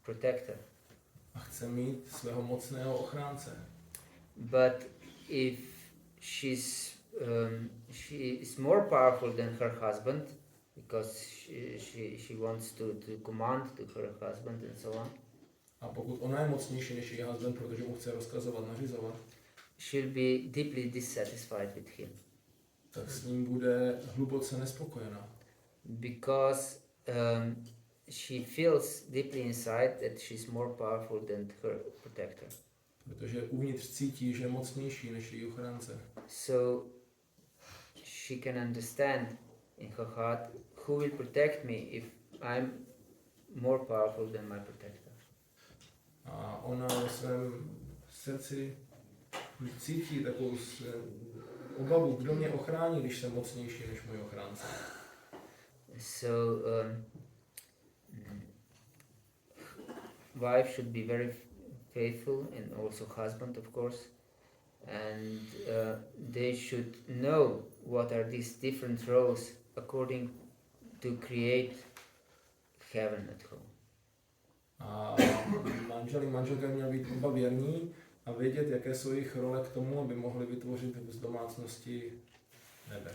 S1: protector.
S2: A chce mít svého mocného ochránce.
S1: But if she is more powerful than her husband, because she wants to command to her husband and so on.
S2: A pokud ona je mocnější než její husband, protože mu chce rozkazovat, nařizovat,
S1: she'll be deeply dissatisfied with him.
S2: Tak s ním bude hluboce nespokojená.
S1: Because she feels deeply inside that she's more powerful than her protector.
S2: Protože uvnitř cítí, že je mocnější než její ochránce.
S1: So she can understand in her heart who will protect me if I'm more powerful than my protector.
S2: A ona ve svém srdci cítí takovou obavu, kdo mě ochrání, když jsem mocnější než můj ochránce.
S1: So wife should be very faithful and also husband, of course, and they should know what are these different roles according to create heaven at home.
S2: A manželka měl být oba věrní a vědět, jaké jsou jejich role k tomu, aby mohli vytvořit z domácnosti nebe.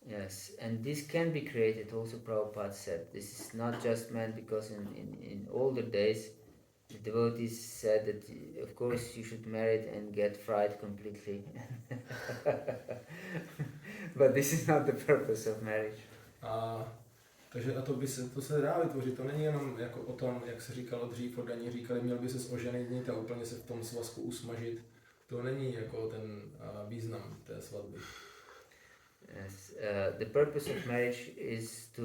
S1: Yes, and this can be created, also Prabhupada said. This is not just meant because in older days the devotees said that of course you should marry and get fried completely. But this is not the purpose of marriage.
S2: Takže to se dá vytvořit, to není jenom jako o tom, jak se říkalo dřív, Daní říkali, měl by se oženit a úplně se v tom svazku usmažit. To není jako ten význam té svatby.
S1: Yes, the purpose of marriage is to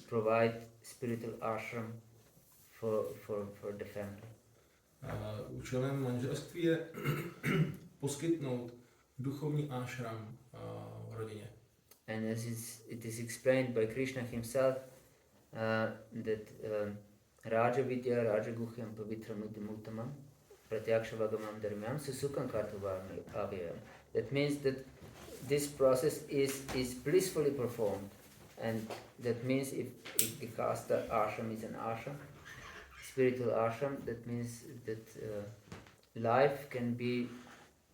S1: provide spiritual ashram for the family.
S2: Účelem manželství je poskytnout duchovní ashram v rodině.
S1: And as it is explained by Krishna himself, that Raja Vidya Raja Guhyam Pavitram Uttamam, pratyakshavagamam dharmyam susukam kartuvavayam. That means that this process is blissfully performed, and that means if Grihastha ashram is an ashram, spiritual ashram, that means that life can be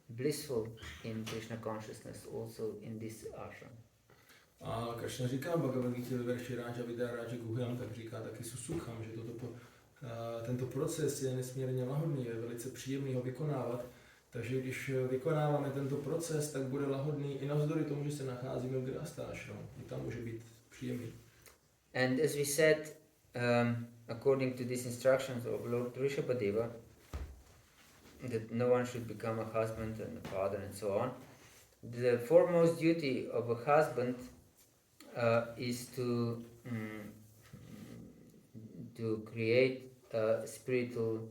S1: blissful in Krishna consciousness also in this ashram.
S2: A Krishna říká v Bhagavad-gita ve verši Rája Vidya Rája Guhyam, tak říká taky susukham, že tento proces je nesmírně lahodný, je velice příjemný ho vykonávat. Takže když vykonáváme tento proces, tak bude lahodný i navzdory tomu, že se nacházíme v Grihastha ashramu. I tam může být příjemný.
S1: And as we said, according to these instructions of Lord Rishabhadeva, that no one should become a husband and a father and so on, the foremost duty of a husband is to create a spiritual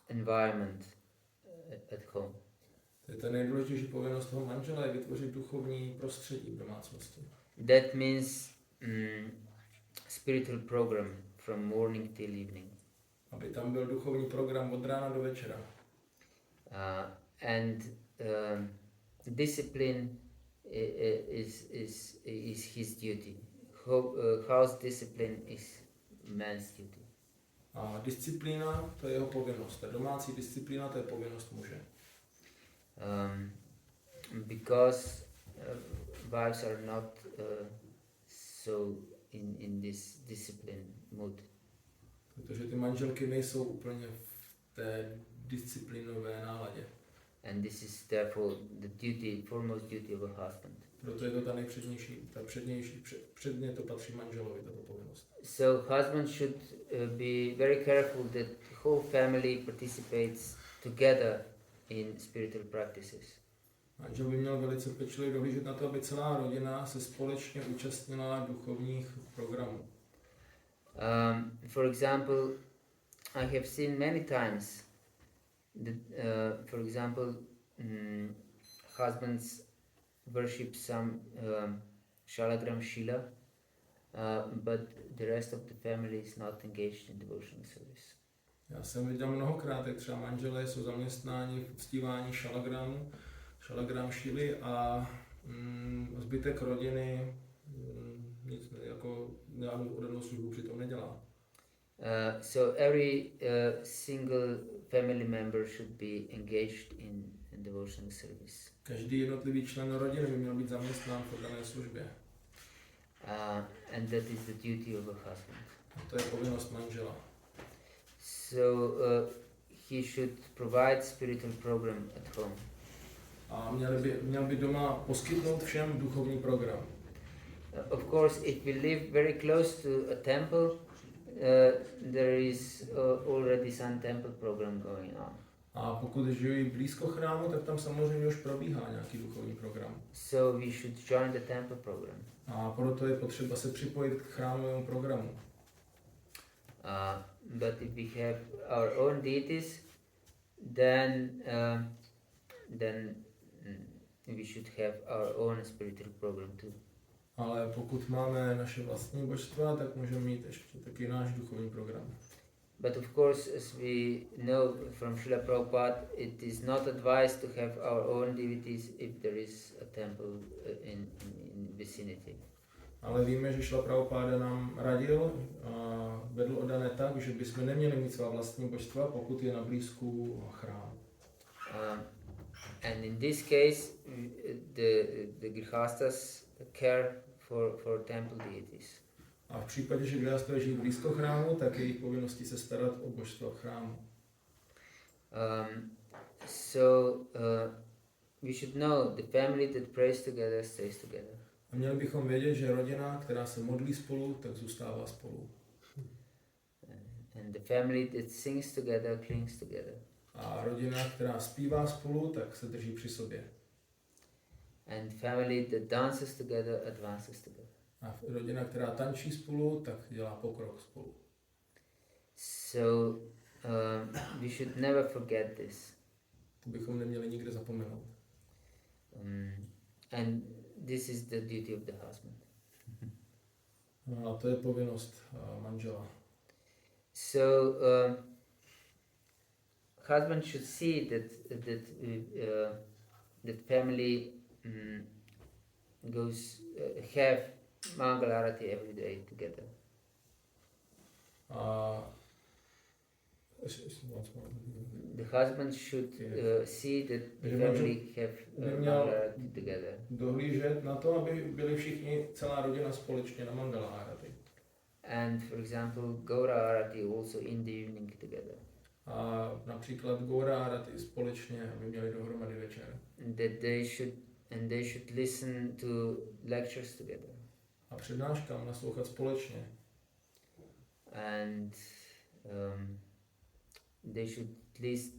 S1: environment at home.
S2: To je ta nejdůležitější povinnost toho manžela, je vytvořit duchovní prostředí v domácnosti.
S1: That means spiritual program from morning till evening.
S2: Aby tam byl duchovní program od rána do večera.
S1: And discipline is his duty. House discipline is man's duty.
S2: A disciplína, to je jeho povinnost. Ta domácí disciplína, to je povinnost muže.
S1: Because wives are not so in this discipline mood.
S2: Protože ty manželky nejsou úplně v té disciplinové náladě.
S1: And this is therefore the duty, foremost duty of a husband.
S2: Proto je to ta nejpřednější, předně to patří manželovi, tato povinnost.
S1: So husband should be very careful that the whole family participates together in spiritual practices.
S2: Manžel by měl velice pečlivě dohlížet na to, aby celá rodina se společně účastnila duchovních programů.
S1: For example, I have seen many times that, for example, husbands worship some Shalagram Shila, but the rest of the family is not engaged in devotional service.
S2: Já jsem viděl mnohokrát, jak třeba manželé jsou zaměstnáni v uctívání Shalagram Shily a zbytek rodiny nic jako žádnou oddanou službu přitom nedělá.
S1: So every single family member should be engaged in devotional service.
S2: Každý jednotlivý člen rodiny by měl být zaměstnán v oddané službě.
S1: And that is the duty of a husband.
S2: A to je povinnost manžela.
S1: So he should provide spiritual program at home.
S2: A měl by doma poskytnout všem duchovní program.
S1: Of course, if we live very close to a temple, there is already some temple program going on.
S2: A pokud žijí blízko chrámu, tak tam samozřejmě už probíhá nějaký duchovní program.
S1: So we should join the temple program.
S2: A proto je potřeba se připojit k chrámovému programu.
S1: But if we have our own deities, then we should have our own spiritual program too.
S2: Ale pokud máme naše vlastní božstva, tak můžeme mít ještě taky náš duchovní program.
S1: But of course, as we know from Srila Prabhupada, it is not advised to have our own deities if there is a temple in vicinity.
S2: Ale víme, že Srila Prabhupada nám radil a vedl oddané tak, že bychom neměli mít svá vlastní božstva, pokud je na blízku chrám.
S1: And in this case, the Grihasthas care for temple deities.
S2: A v případě, že Grihastha žijí blízko chrámu, tak je jejich povinností se starat o božstva chrámu.
S1: We should know the family that prays together stays together.
S2: A měli bychom vědět, že rodina, která se modlí spolu, tak zůstává spolu.
S1: And the family that sings together clings together.
S2: A rodina, která zpívá spolu, tak se drží při sobě.
S1: And family that dances together advances together.
S2: A rodina, která tančí spolu, tak dělá pokrok spolu.
S1: So we should never forget this.
S2: To bychom neměli nikde zapomenout.
S1: And this is the duty of the husband.
S2: A to je povinnost manžela.
S1: So husband should see that family goes have Mangal Arati every day together. The husband should see that the family have Mangal Arati together.
S2: Dohlížet na to, aby byli všichni, celá rodina společně na Mangala Arati.
S1: And for example, Gaura Arati also in the evening together.
S2: A například Gaura Arati společně, aby měli dohromady večer.
S1: And they should listen to lectures together.
S2: A přednáškám naslouchat společně.
S1: And they should at least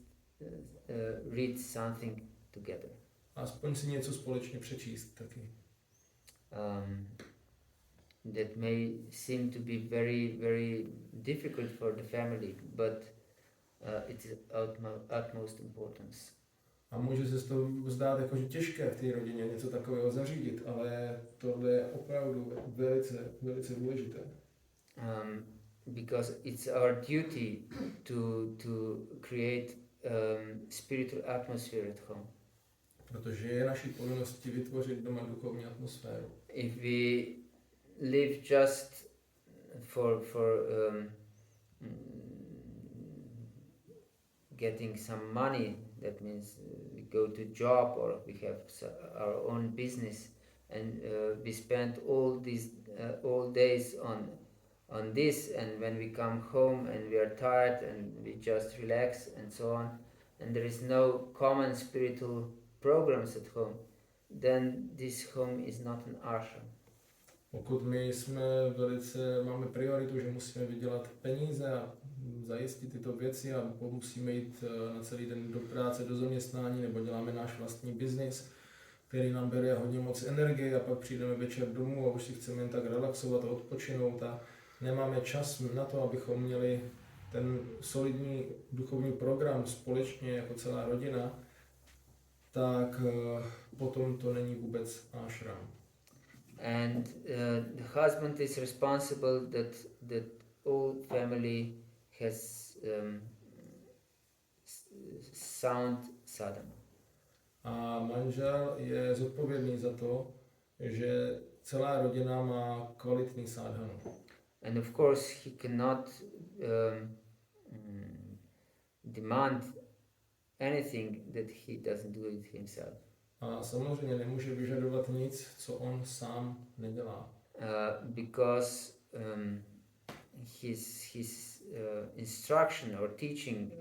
S1: read something together.
S2: Aspoň si něco společně přečíst taky.
S1: That may seem to be very, very difficult for the family, but it's utmost importance.
S2: A může se to zdát jako, že těžké v té rodině něco takového zařídit, ale tohle je opravdu velice, velice důležité.
S1: Because it's our duty to create spiritual atmosphere at home.
S2: Protože je naší povinností vytvořit doma duchovní atmosféru.
S1: If we live just for getting some money, that means we go to job or we have our own business, and we spend all days on this, and when we come home and we are tired and we just relax and so on, and there is no common spiritual programs at home, then this home is not an ashram.
S2: Pokud my máme prioritu, že musíme vydělat peníze a zajistit tyto věci a musíme jít na celý den do práce, do zaměstnání, nebo děláme náš vlastní biznis, který nám bere hodně moc energie a pak přijdeme večer domů a už si chceme jen tak relaxovat a odpočinout a nemáme čas na to, abychom měli ten solidní duchovní program společně jako celá rodina, tak potom to není vůbec ashram.
S1: And the husband is responsible that all family has sound sadhana.
S2: A manžel je zodpovědný za to, že celá rodina má kvalitní sadhanu.
S1: And of course he cannot demand anything that he doesn't do it himself.
S2: A samozřejmě nemůže vyžadovat nic, co on sám nedělá.
S1: Because his instruction or teaching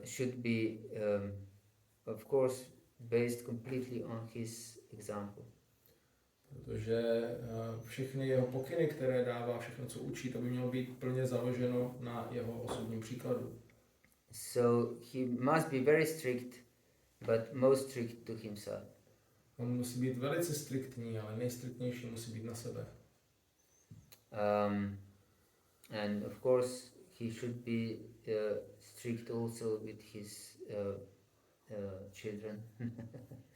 S1: should be, of course, based completely on his example.
S2: Protože všechny jeho pokyny, které dává, všechno, co učí, to by mělo být plně založeno na jeho osobním příkladu.
S1: So he must be very strict, but most strict to himself.
S2: On musí být velice striktní, ale nejstriktnější musí být na sebe.
S1: And of course he should be strict also with his children.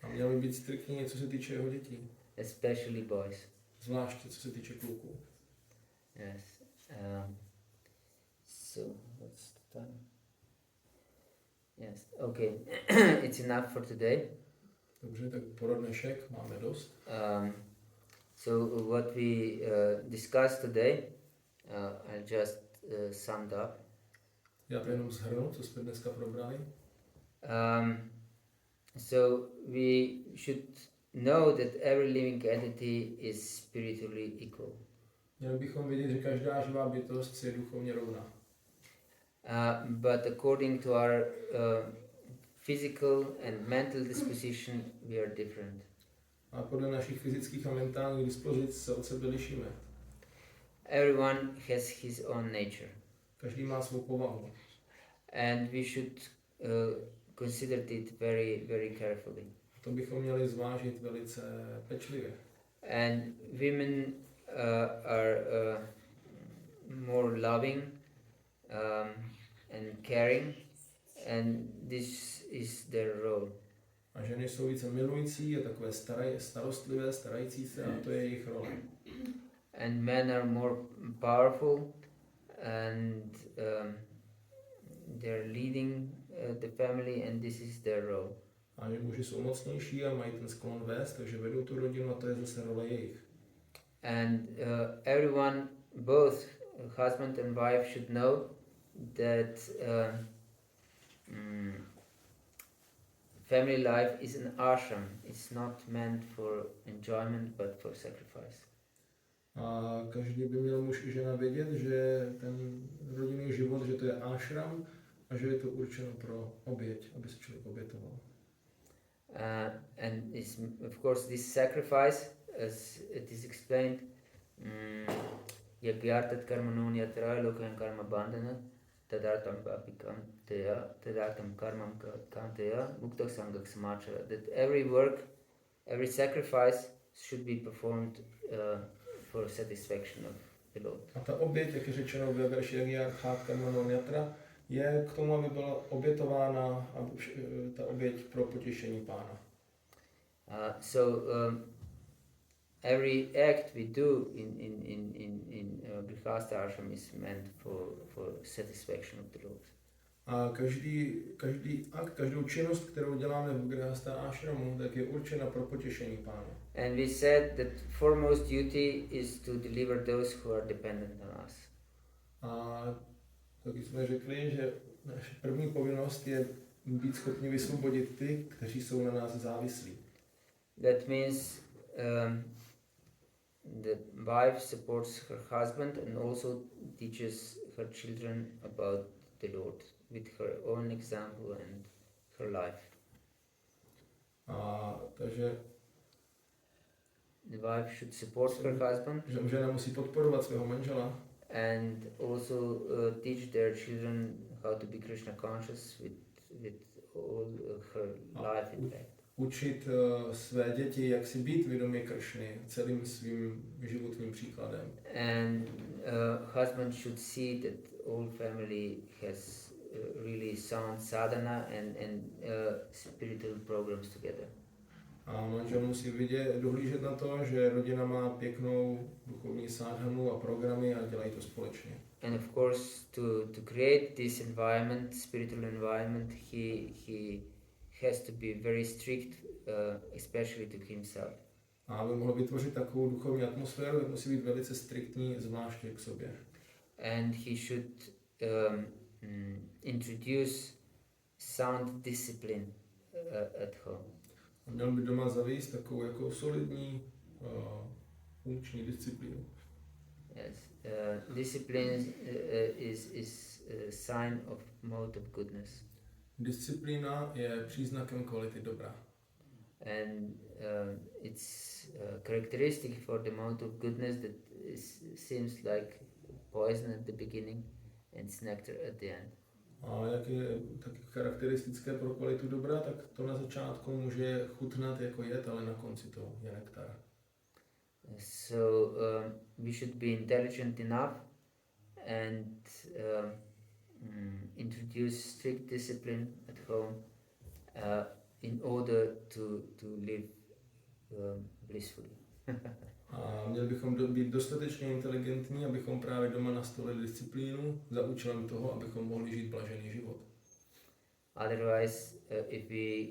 S2: A měl by být striktní, co se týče jeho dětí.
S1: Especially boys.
S2: Zvláště co se týče kluků.
S1: Yes. So what's the time? Yes. Okay. It's enough for today.
S2: Dobře, tak pro dnešek máme dost.
S1: So what we discussed today, I'll just sum up.
S2: Já to jenom shrnu, co jsme dneska probrali.
S1: So we should know that every living entity is spiritually equal.
S2: Měli bychom vědět, že každá živá bytost je duchovně rovná.
S1: But according to our physical and mental disposition, we are different.
S2: A podle našich fyzických a mentálních dispozic se od sebe lišíme.
S1: Everyone has his own nature.
S2: Každý má svou povahu.
S1: And we should consider it very, very carefully.
S2: To bychom měli zvážit velice pečlivě.
S1: And women are more loving and caring, and this is their role.
S2: A ženy jsou více milující a takové starostlivé, starající se, a to je jejich role.
S1: And men are more powerful and they're leading the family and this is their role.
S2: A že muži jsou mocnější a mají ten sklon vést, takže vedou tu rodinu a to je zase role jejich.
S1: And everyone, both husband and wife, should know that family life is an ashram. It's not meant for enjoyment, but for sacrifice.
S2: A každý by měl muž i žena vědět, že ten rodinný život, že to je ashram a že je to určeno pro oběť, aby se člověk obětoval.
S1: And is, of course, this sacrifice, as it is explained, Yagyartat karma nunyatra lokayan karma bandhana tadartam tadartam karmam kanteya mukta sangak samachara. That every work, every sacrifice should be performed for satisfaction of the Lord.
S2: A ta oběť, jak je řečeno ve verši Yagyartat karma nunyatra, je k tomu, aby byla obětována ta oběť pro potěšení Pána.
S1: Every act we do in Grihastha ashram is meant for satisfaction of the Lord.
S2: A každý akt, každou činnost, kterou děláme v Grihastha ashramu, tak je určena pro potěšení Pána.
S1: And we said that foremost duty is to deliver those who are dependent on us.
S2: A taky jsme řekli, že naše první povinnost je být schopni vysvobodit ty, kteří jsou na nás závislí.
S1: That means the wife supports her husband and also teaches her children about the Lord with her own example and her life.
S2: Takže
S1: the wife should support her husband.
S2: Že žena musí podporovat svého manžela.
S1: And also teach their children how to be Krishna conscious with all her life in fact.
S2: Učit své děti, jak si být vědomí Kršny celým svým životním příkladem.
S1: And husband should see that all family has really sound sadhana and spiritual programs together.
S2: A manžel musí dohlížet na to, že rodina má pěknou duchovní sadhanu a programy a dělají to společně.
S1: And of course, to create this environment, spiritual environment, he has to be very strict, especially to himself.
S2: A aby mohl vytvořit takovou duchovní atmosféru, tak musí být velice striktní, zvláště k sobě.
S1: And he should introduce sound discipline at home.
S2: A měl by doma zavést takovou jako solidní funkční disciplínu.
S1: Yes, discipline is a sign of mode of goodness.
S2: Disciplína je příznakem kvality dobra.
S1: And it's characteristic for the mode of goodness that seems like poison at the beginning and it's nectar at the end.
S2: A jak je taky charakteristické pro kvalitu dobra, tak to na začátku může chutnat jako jed, ale na konci to je nektar.
S1: So we should be intelligent enough and introduce strict discipline at home in order to live blissfully.
S2: A měli bychom být dostatečně inteligentní, abychom právě doma nastolili disciplínu za účelem toho, abychom mohli žít blažený život.
S1: Otherwise, if we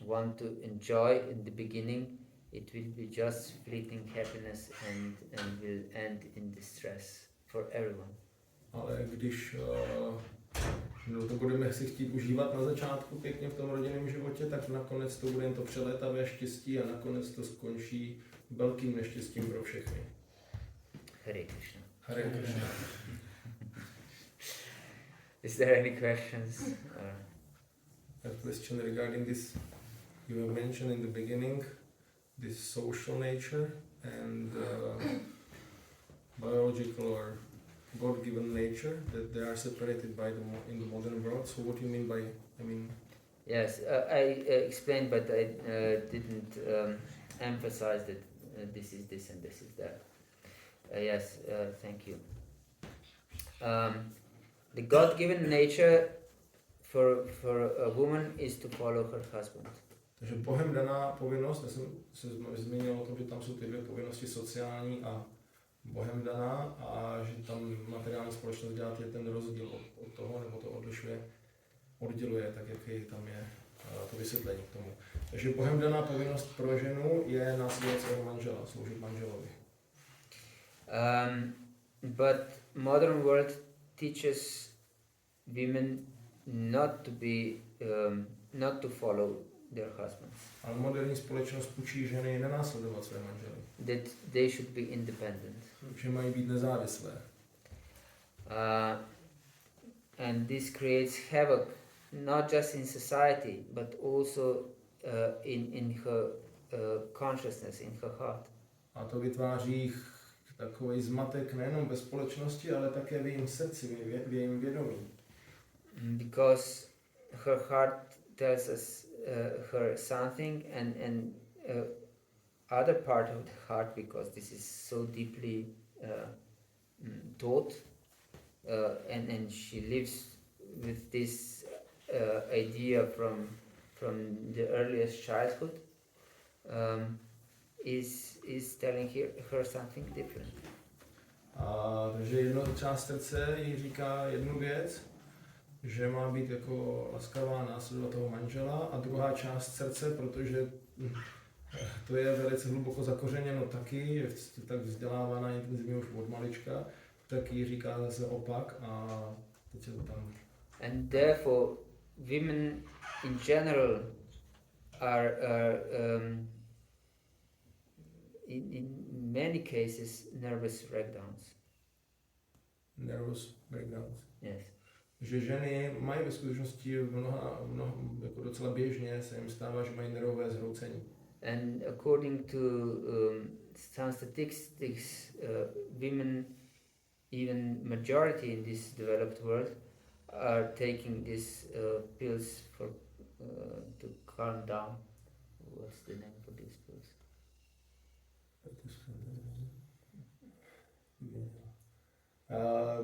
S1: want to enjoy in the beginning, it will be just fleeting happiness and will end in distress for everyone.
S2: Ale když to budeme si chtít užívat na začátku pěkně v tom rodinném životě, tak nakonec to bude jen to přelétavé štěstí a nakonec to skončí velkým neštěstím pro všechny.
S1: Hare Krishna.
S2: Hare Krishna.
S1: Is there any questions?
S2: A question regarding this. You have mentioned in the beginning this social nature and biological or God-given nature, that they are separated by in the modern world. So what do you mean by,
S1: Yes, I explained, but I didn't emphasize that this is this and this is that. Yes, thank you. The God-given nature for a woman is to follow her husband.
S2: Takže Bohem daná povinnost, já jsem se zmínil o tom, že tam jsou ty dvě povinnosti sociální a Bohem daná a že tam materiální společnost dělá ten rozdíl od toho, nebo to odděluje, tak jak tam je to vysvětlení k tomu. Takže Bohem daná povinnost pro ženu je následovat svého manžela, sloužit manželovi.
S1: But modern world teaches women not to follow their husbands.
S2: Ale moderní společnost učí ženy nenásledovat své manžely.
S1: That they should be independent.
S2: Že mají být nezávislé.
S1: And this creates havoc not just in society but also in her consciousness, in her heart.
S2: A to vytváří takový zmatek nejenom ve společnosti, ale také v jejím srdci, v jejím vědomí.
S1: Because her heart tells us her something and other part of the heart, because this is so deeply taught and she lives with this idea from the earliest childhood, is telling her something different.
S2: Takže jedna část srdce jí říká jednu věc, že má být jako laskavá, následovat toho manžela, a druhá část srdce, protože to je velice hluboko zakořeněno taky, je tak vzdělávána intenzivně už od malička, tak jí říká zase opak a teď je to tam.
S1: And therefore women in general are in many cases nervous breakdowns.
S2: Nervous breakdowns.
S1: Yes.
S2: Že ženy mají ve skutečnosti mnoha jako docela běžně se jim stává, že mají nervové zhroucení.
S1: And according to some statistics, women, even majority in this developed world, are taking these pills for to calm down. What's the name for these pills?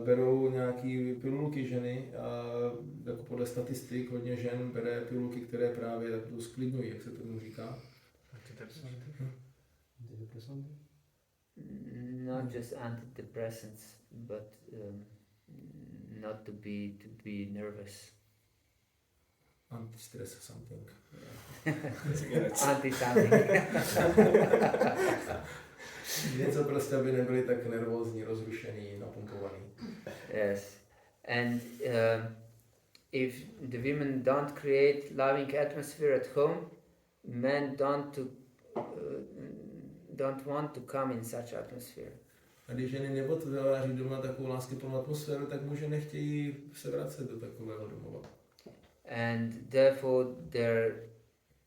S2: Berou nějaký pilulky ženy, jako podle statistik hodně žen bere pilulky, které právě tak to sklidňují, jak se tomu říká.
S1: Not just antidepressants, but not to be nervous.
S2: Anti-stress something.
S1: Anti-something.
S2: Něco prostě, aby nebyli tak nervózní, rozrušený, napumpovaný.
S1: Yes. And if the women don't create loving atmosphere at home, men don't want to come in such atmosphere.
S2: A když ženy nevytváří doma takovou láskyplnou atmosféru, tak muži nechtějí se vracet do takového domova.
S1: And therefore they're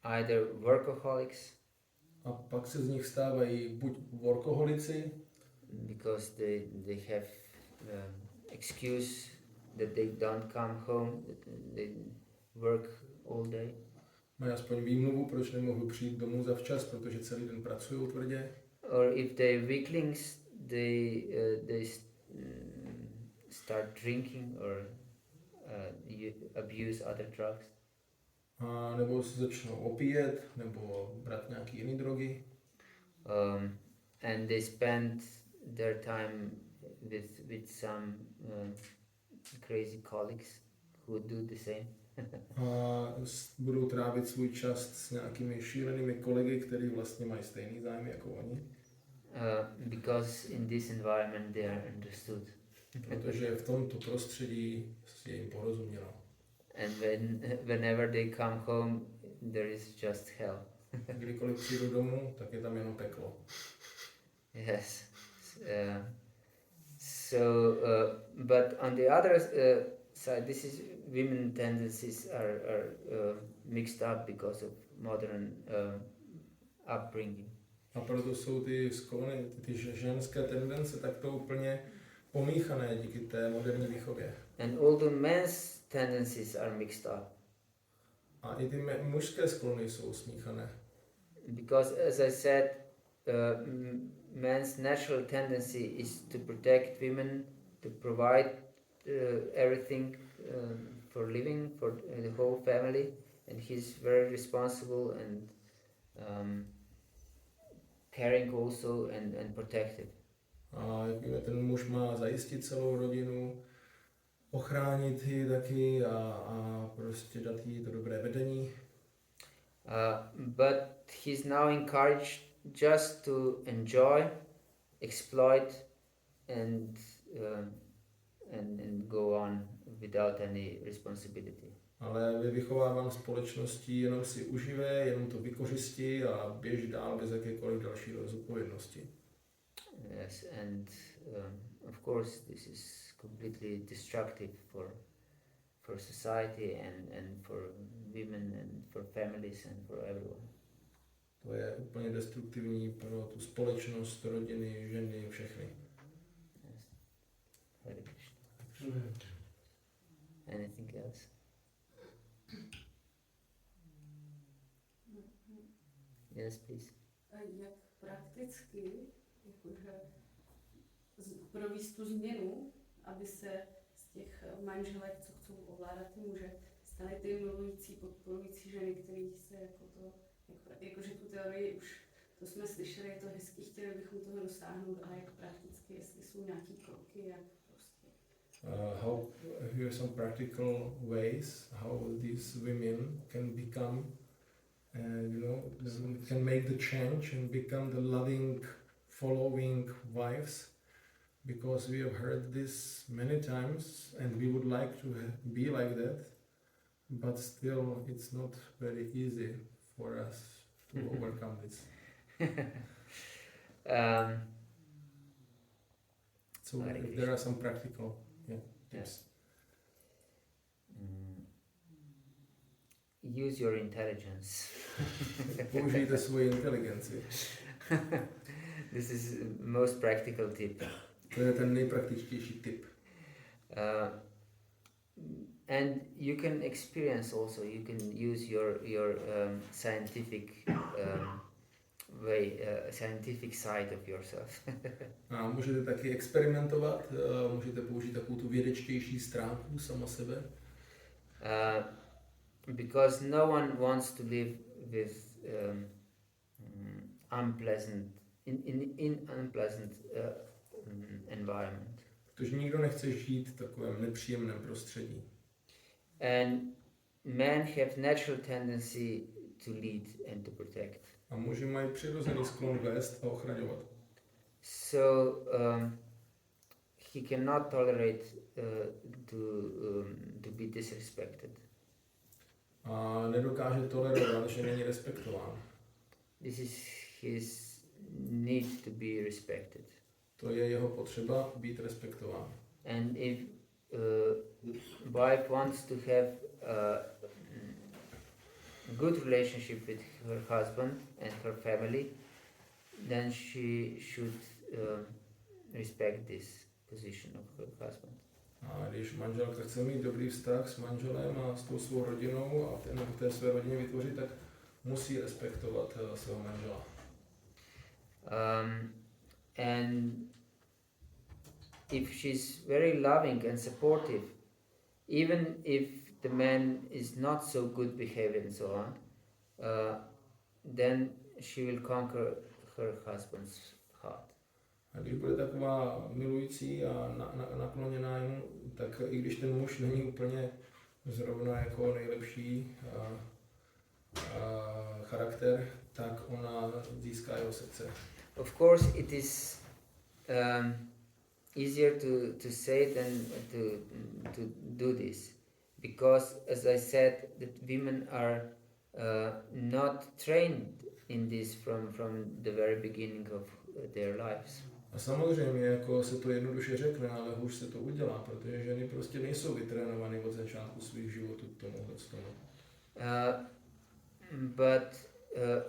S1: either workaholics,
S2: a pak se z nich stávají buď workoholici,
S1: because they have excuse that they don't come home, that they work all day.
S2: Mají aspoň výmluvu, proč nemohou přijít domů zavčas, protože celý den pracují tvrdě.
S1: Or if they're weaklings, they start drinking or abuse other drugs.
S2: A nebo se začnou opíjet, nebo brát nějaký jiný drogy.
S1: And they spend their time with some crazy colleagues who do the same.
S2: A budou trávit svůj čas s nějakými šílenými kolegy, kteří vlastně mají stejný zájem jako oni.
S1: Because in this environment they are understood.
S2: Protože v tomto prostředí je jim porozuměno.
S1: And whenever they come home, there is just hell.
S2: Kdykoliv přijdu domů, tak je tam jenom peklo.
S1: Yes. But on the other side, this is women tendencies are mixed up because of modern upbringing.
S2: A proto jsou ty sklony, ty ženské tendence takto úplně pomíchané díky té moderní výchově.
S1: And all the men's tendencies are mixed up.
S2: A i ty mužské sklony jsou smíchané.
S1: Because as I said, man's natural tendency is to protect women, to provide everything for living for the whole family, and he's very responsible and caring also and protective.
S2: A jak víme, ten muž má zajistit celou rodinu, ochránit ji taky a prostě dát jí to dobré vedení.
S1: But he's now encouraged just to enjoy, exploit, and go on without any responsibility.
S2: Ale je vychováván společností, jenom si uživej, jenom to vykořisti a běž dál bez jakékoliv další zodpovědnosti.
S1: Yes, and of course this is completely destructive for society and for women and for families and for everyone.
S2: To je úplně destruktivní pro tu společnost, rodiny, ženy, všechny.
S1: Yes. Hare Krishna. Anything else? Yes, please.
S4: Jak prakticky jakože provést tu změnu, aby se z těch manželek, co chcou ovládat ty muže, staly ty milující, podporující ženy, které se jako to, jakože tu teorii už, to jsme slyšeli, je to hezky, chtěli bychom toho dosáhnout, ale jak prakticky, jestli jsou nějaký kroky, jak prostě.
S2: How here are some practical ways how these women can become, can make the change and become the loving, following wives, because we have heard this many times and we would like to be like that, but still it's not very easy for us to overcome this. So if there are some practical tips.
S1: Use your intelligence.
S2: Použijte svoji inteligenci.
S1: This is most practical tip.
S2: To je ten nejpraktičtější tip.
S1: And you can experience also. You can use your scientific way, scientific side of yourself.
S2: A můžete taky experimentovat, můžete použít takovou tu vědečtější stránku sama sebe.
S1: Because no one wants to live with unpleasant in unpleasant environment.
S2: Protože nikdo nechce žít v takovém nepříjemném prostředí.
S1: And men have natural tendency to lead and to protect.
S2: A muži mají přirozený sklon vést a ochraňovat.
S1: So he cannot tolerate to be disrespected.
S2: A nedokáže tolerovat, že není respektován.
S1: This is his need to be respected.
S2: To je jeho potřeba být respektován.
S1: And if wife wants to have a good relationship with her husband and her family, then she should respect this position of her husband.
S2: A když manželka chce mít dobrý vztah s manželem a s tou svou rodinou a v té své rodině vytvořit, tak musí respektovat svého manžela.
S1: And if she's very loving and supportive, even if the man is not so good behaved and so on, then she will conquer her husband's heart.
S2: A když bude taková milující a nakloněná jemu, tak i když ten muž není úplně zrovna jako nejlepší charakter, tak ona získá jeho srdce.
S1: Of course, it is easier to say than to do this, because, as I said, that women are not trained in this from the very beginning of their lives.
S2: A samozřejmě jako se to jednoduše řekne, ale hůř se to udělá, protože ženy prostě nejsou vytrénovány od začátku svých životů k tomuhle tomu.
S1: But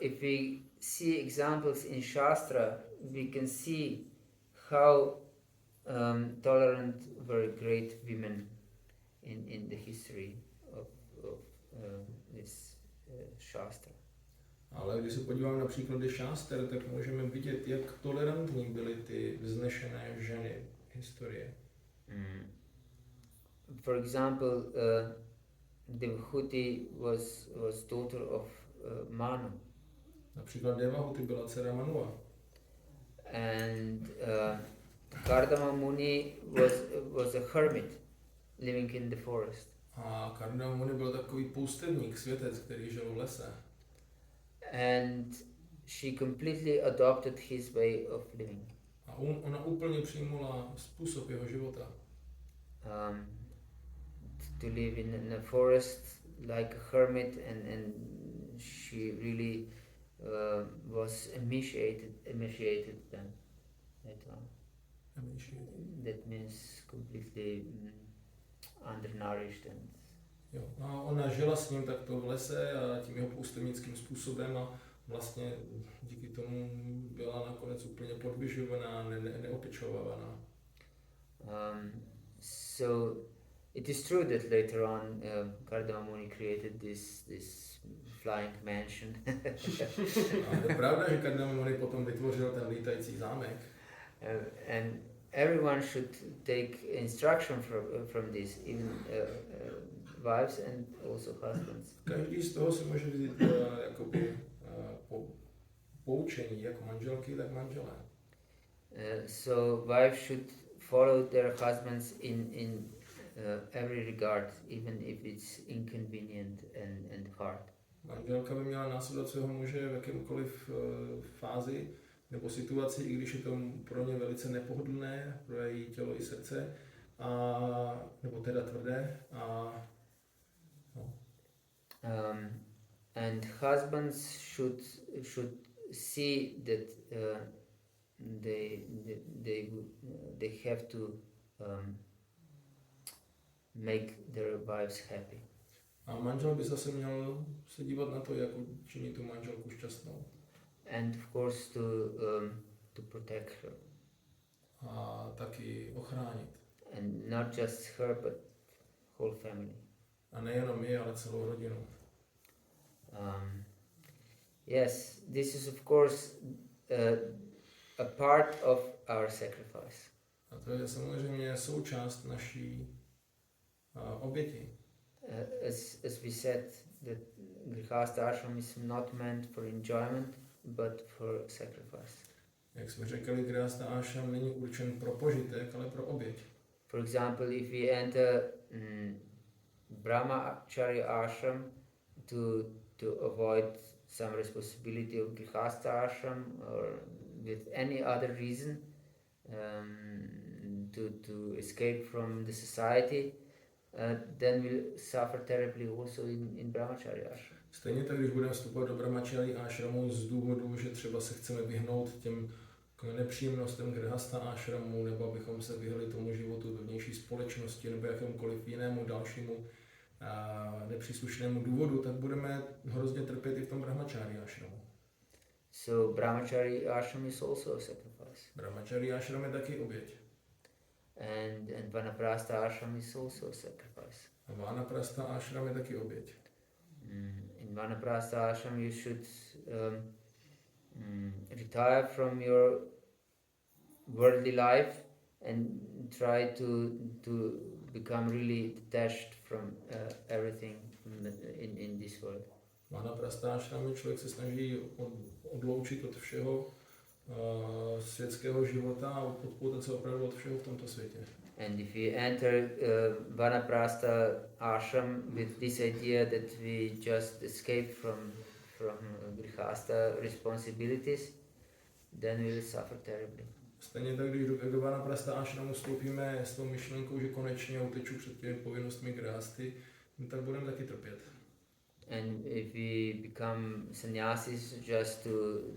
S1: if we see examples in Shastra, we can see how tolerant were great women in the history of this Shastra.
S2: Ale když se podívám na příklady šáster, tak můžeme vidět, jak tolerantní byly ty vznešené ženy historie.
S1: For example, Devhuti was daughter of Manu.
S2: Například Devahuti byla dcera Manua.
S1: And Kardama Muni was a hermit living in the forest.
S2: A Kardama Muni byl takový poustevník, světec, který žil v lese.
S1: And she completely adopted his way of living.
S2: A ona úplně přijmula způsob jeho života.
S1: To live in a forest like a hermit, and she really was emaciated then. That means completely undernourished and.
S2: Jo. A ona žila s ním takto v lese a tím jeho poustevnickým způsobem a vlastně díky tomu byla nakonec úplně podvyživovaná, neopečovávaná.
S1: So it is true that later on Kardama Muni created this flying mansion.
S2: A je pravda, že Kardama Muni potom vytvořil ten lítající zámek.
S1: And everyone should take instruction from this, even wives and also husbands.
S2: Každý z toho si může vzít jakoby poučení, jak manželky, tak manželé.
S1: So wives should follow their husbands in every regard, even if it's inconvenient and hard.
S2: Manželka by měla následovat svého muže v jakémkoliv fázi nebo situaci, i když je to pro ně velice nepohodlné, pro její tělo i srdce, nebo teda tvrdé.
S1: And husbands should see that they have to make their wives happy.
S2: A manžel by zase měl se dívat na to, jak učinit tu manželku šťastnou.
S1: And of course to protect her.
S2: A taky ochránit.
S1: And not just her, but whole family.
S2: A nejenom je, ale celou rodinu.
S1: Yes, this is of course a part of our sacrifice.
S2: A to je samozřejmě součást naší oběti.
S1: As we said, that Grihastha ashram is not meant for enjoyment, but for sacrifice.
S2: Jak jsme řekli, Grihastha ashram není určen pro požitek, ale pro oběť.
S1: For example, if we enter Brahmachari ashram to avoid some responsibility of Grihastha ashram, or with any other reason, to escape from the society, then we'll suffer terribly also in Brahmachari ashram.
S2: Stejně tak, když budeme vstupovat do Brahmachari ashramu z důvodu, že třeba se chceme vyhnout těm nepříjemnostem Grihastha ashramu, nebo abychom se vyhli tomu životu ve vnější společnosti, nebo jakémukoliv jinému dalšímu nepříslušnému důvodu, tak budeme hrozně trpět i v tom Brahmachari ashramu.
S1: So Brahmachari ashram is also a sacrifice.
S2: Brahmachari ashram je taky oběť.
S1: And Vanaprastha ashram is also a sacrifice.
S2: A Vanaprastha ashram je taky oběť.
S1: In Vanaprastha ashram you should retire from your worldly life and try to become really detached from everything in this world.
S2: Vanaprastha ashram člověk se snaží odloučit od všeho světského života a odpoutat se opravdu od všeho v tomto světě.
S1: And if we enter Vanaprastha ashram with this idea that we just escape from Grihastha responsibilities, then we will suffer terribly.
S2: Stejně tak, když do Vanaprastha ashramu vstoupíme s tou myšlenkou, že konečně uteču před těmi povinnostmi Grihasty, tak budeme taky trpět.
S1: And if we become sannyasis just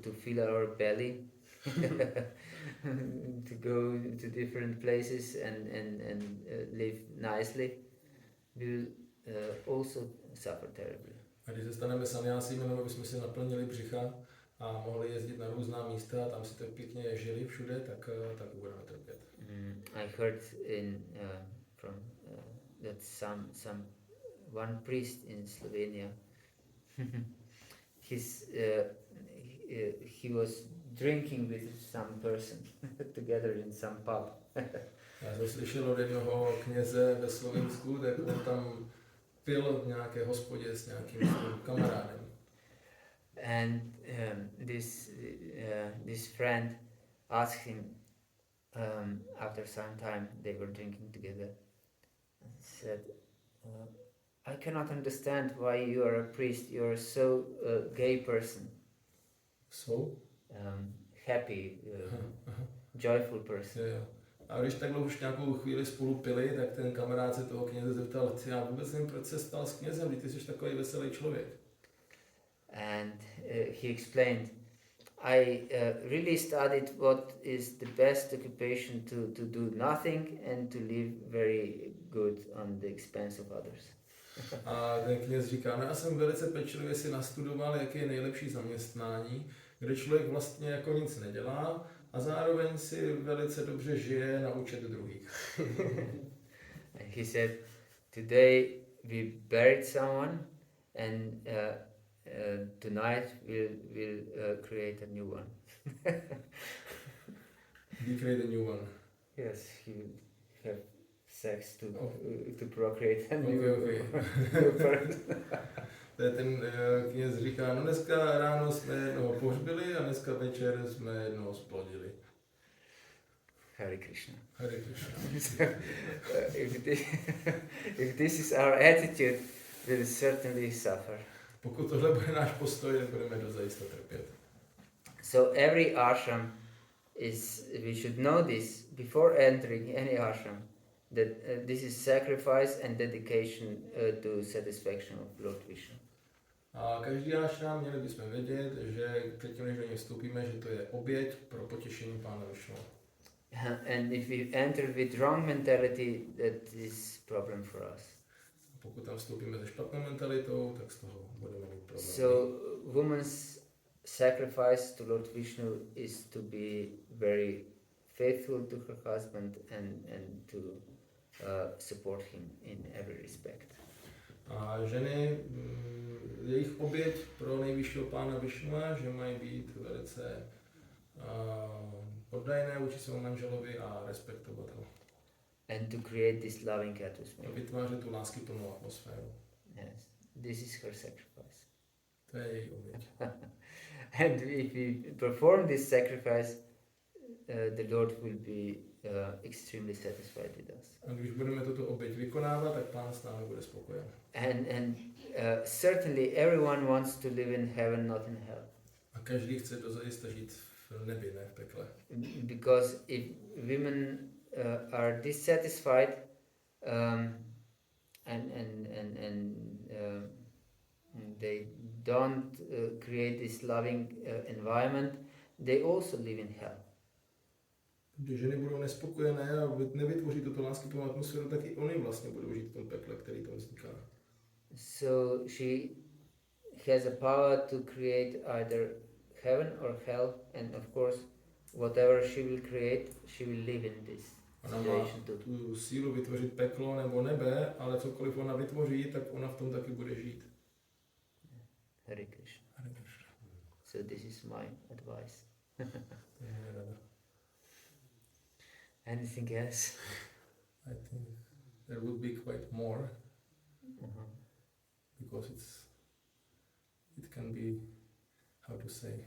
S1: to fill our belly, to go to different places and live nicely, we will also suffer terribly.
S2: A když se staneme sannyásy, jenom abychom si naplnili břicha a mohli jezdit na různá místa a tam si tak pěkně žili všude, tak budeme trpět.
S1: I heard from that some one priest in Slovenia, he was drinking with some person together in some pub.
S2: Já jsem slyšel od jednoho kněze ve Slovinsku, tak on tam pil v nějaké hospodě s nějakým svým kamarádem.
S1: And this friend asked him, after some time they were drinking together, and said, I cannot understand why you are a priest. You are so gay person,
S2: So?
S1: happy, joyful person.
S2: Jo. A když takhle už nějakou chvíli spolu pili, tak ten kamarád se toho kněze zeptal, já vůbec nevím, proč se stal s knězem, ty jsi takový veselý člověk.
S1: And he explained, I really studied what is the best occupation to do nothing and to live very good on the expense of others.
S2: A ten kněz říká, no já jsem velice pečlivě si nastudoval, jaké je nejlepší zaměstnání, kde člověk vlastně jako nic nedělá a zároveň si velice dobře žije na účet druhých.
S1: And he said, today we buried someone and tonight we'll create a new one.
S2: We create a new one.
S1: Yes, he will have sex to
S2: Oh.
S1: procreate a
S2: Okay.
S1: new person.
S2: Ten kněz říká, no dneska ráno jsme jednoho pohřbili a dneska večer jsme jednoho splodili.
S1: Hare Krishna.
S2: Hare Krishna.
S1: So, if this is our attitude, we'll certainly suffer.
S2: Pokud tohle bude náš postoj, tak budeme dozajista trpět.
S1: So every ashram we should know this before entering any ashram, that this is sacrifice and dedication to satisfaction of Lord Vishnu.
S2: A každý ashram měli bychom vědět, že předtím, než do něj vstoupíme, že to je oběť pro potěšení Pána Višnu.
S1: And if we enter with wrong mentality, that is problem for us.
S2: Pokud tam vstoupíme se špatnou mentalitou, tak z toho budeme mít problém.
S1: So woman's sacrifice to Lord Vishnu is to be very faithful to her husband and to support him in every respect.
S2: A ženy, jejich oběť pro nejvyššího Pána Višnua, že mají být velice oddajné vůči svému manželovi a respektovat ho.
S1: And to create this loving atmosphere.
S2: Vytvářet tu láskyplnou atmosféru.
S1: Yes, this is her sacrifice.
S2: To je její oběť.
S1: And if we perform this sacrifice, the Lord will be extremely satisfied with us.
S2: A když budeme tuto oběť vykonávat, tak Pán s námi bude spokojen.
S1: And certainly everyone wants to live in heaven, not in hell.
S2: A každý chce dozajista žít v nebi, ne v pekle.
S1: Because if women are dissatisfied and they don't create this loving environment, they also live in hell.
S2: Když ženy budou nespokojené a nevytvoří tuto láskyplnou atmosféru, tak i oni vlastně budou žít v tom pekle, který tam vzniká.
S1: So she has a power to create either heaven or hell, and of course whatever she will create, she will live in this situation too.
S2: Tu sílu vytvořit peklo nebo nebe, ale cokoliv ona vytvoří, tak ona v tom taky bude žít.
S1: Hare Krishna. So this is my advice. Anything else?
S2: I think there would be quite more, because it can be, how to say,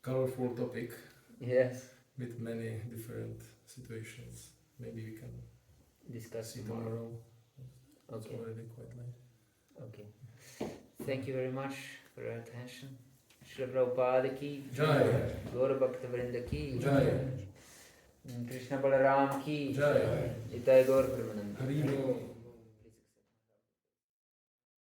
S2: colorful topic.
S1: Yes.
S2: With many different situations. Maybe we can
S1: Discuss
S2: see
S1: tomorrow.
S2: tomorrow. It's
S1: Okay.
S2: already quite late.
S1: Okay. Thank you very much for your attention. Shri Prabhupada ki
S2: Jai.
S1: Gaura Bhakta Vrinda ki
S2: Jai.
S1: Krishna Balaram ki
S2: Jai.
S1: Itai Gaur Pramanand.
S2: Hari Bol.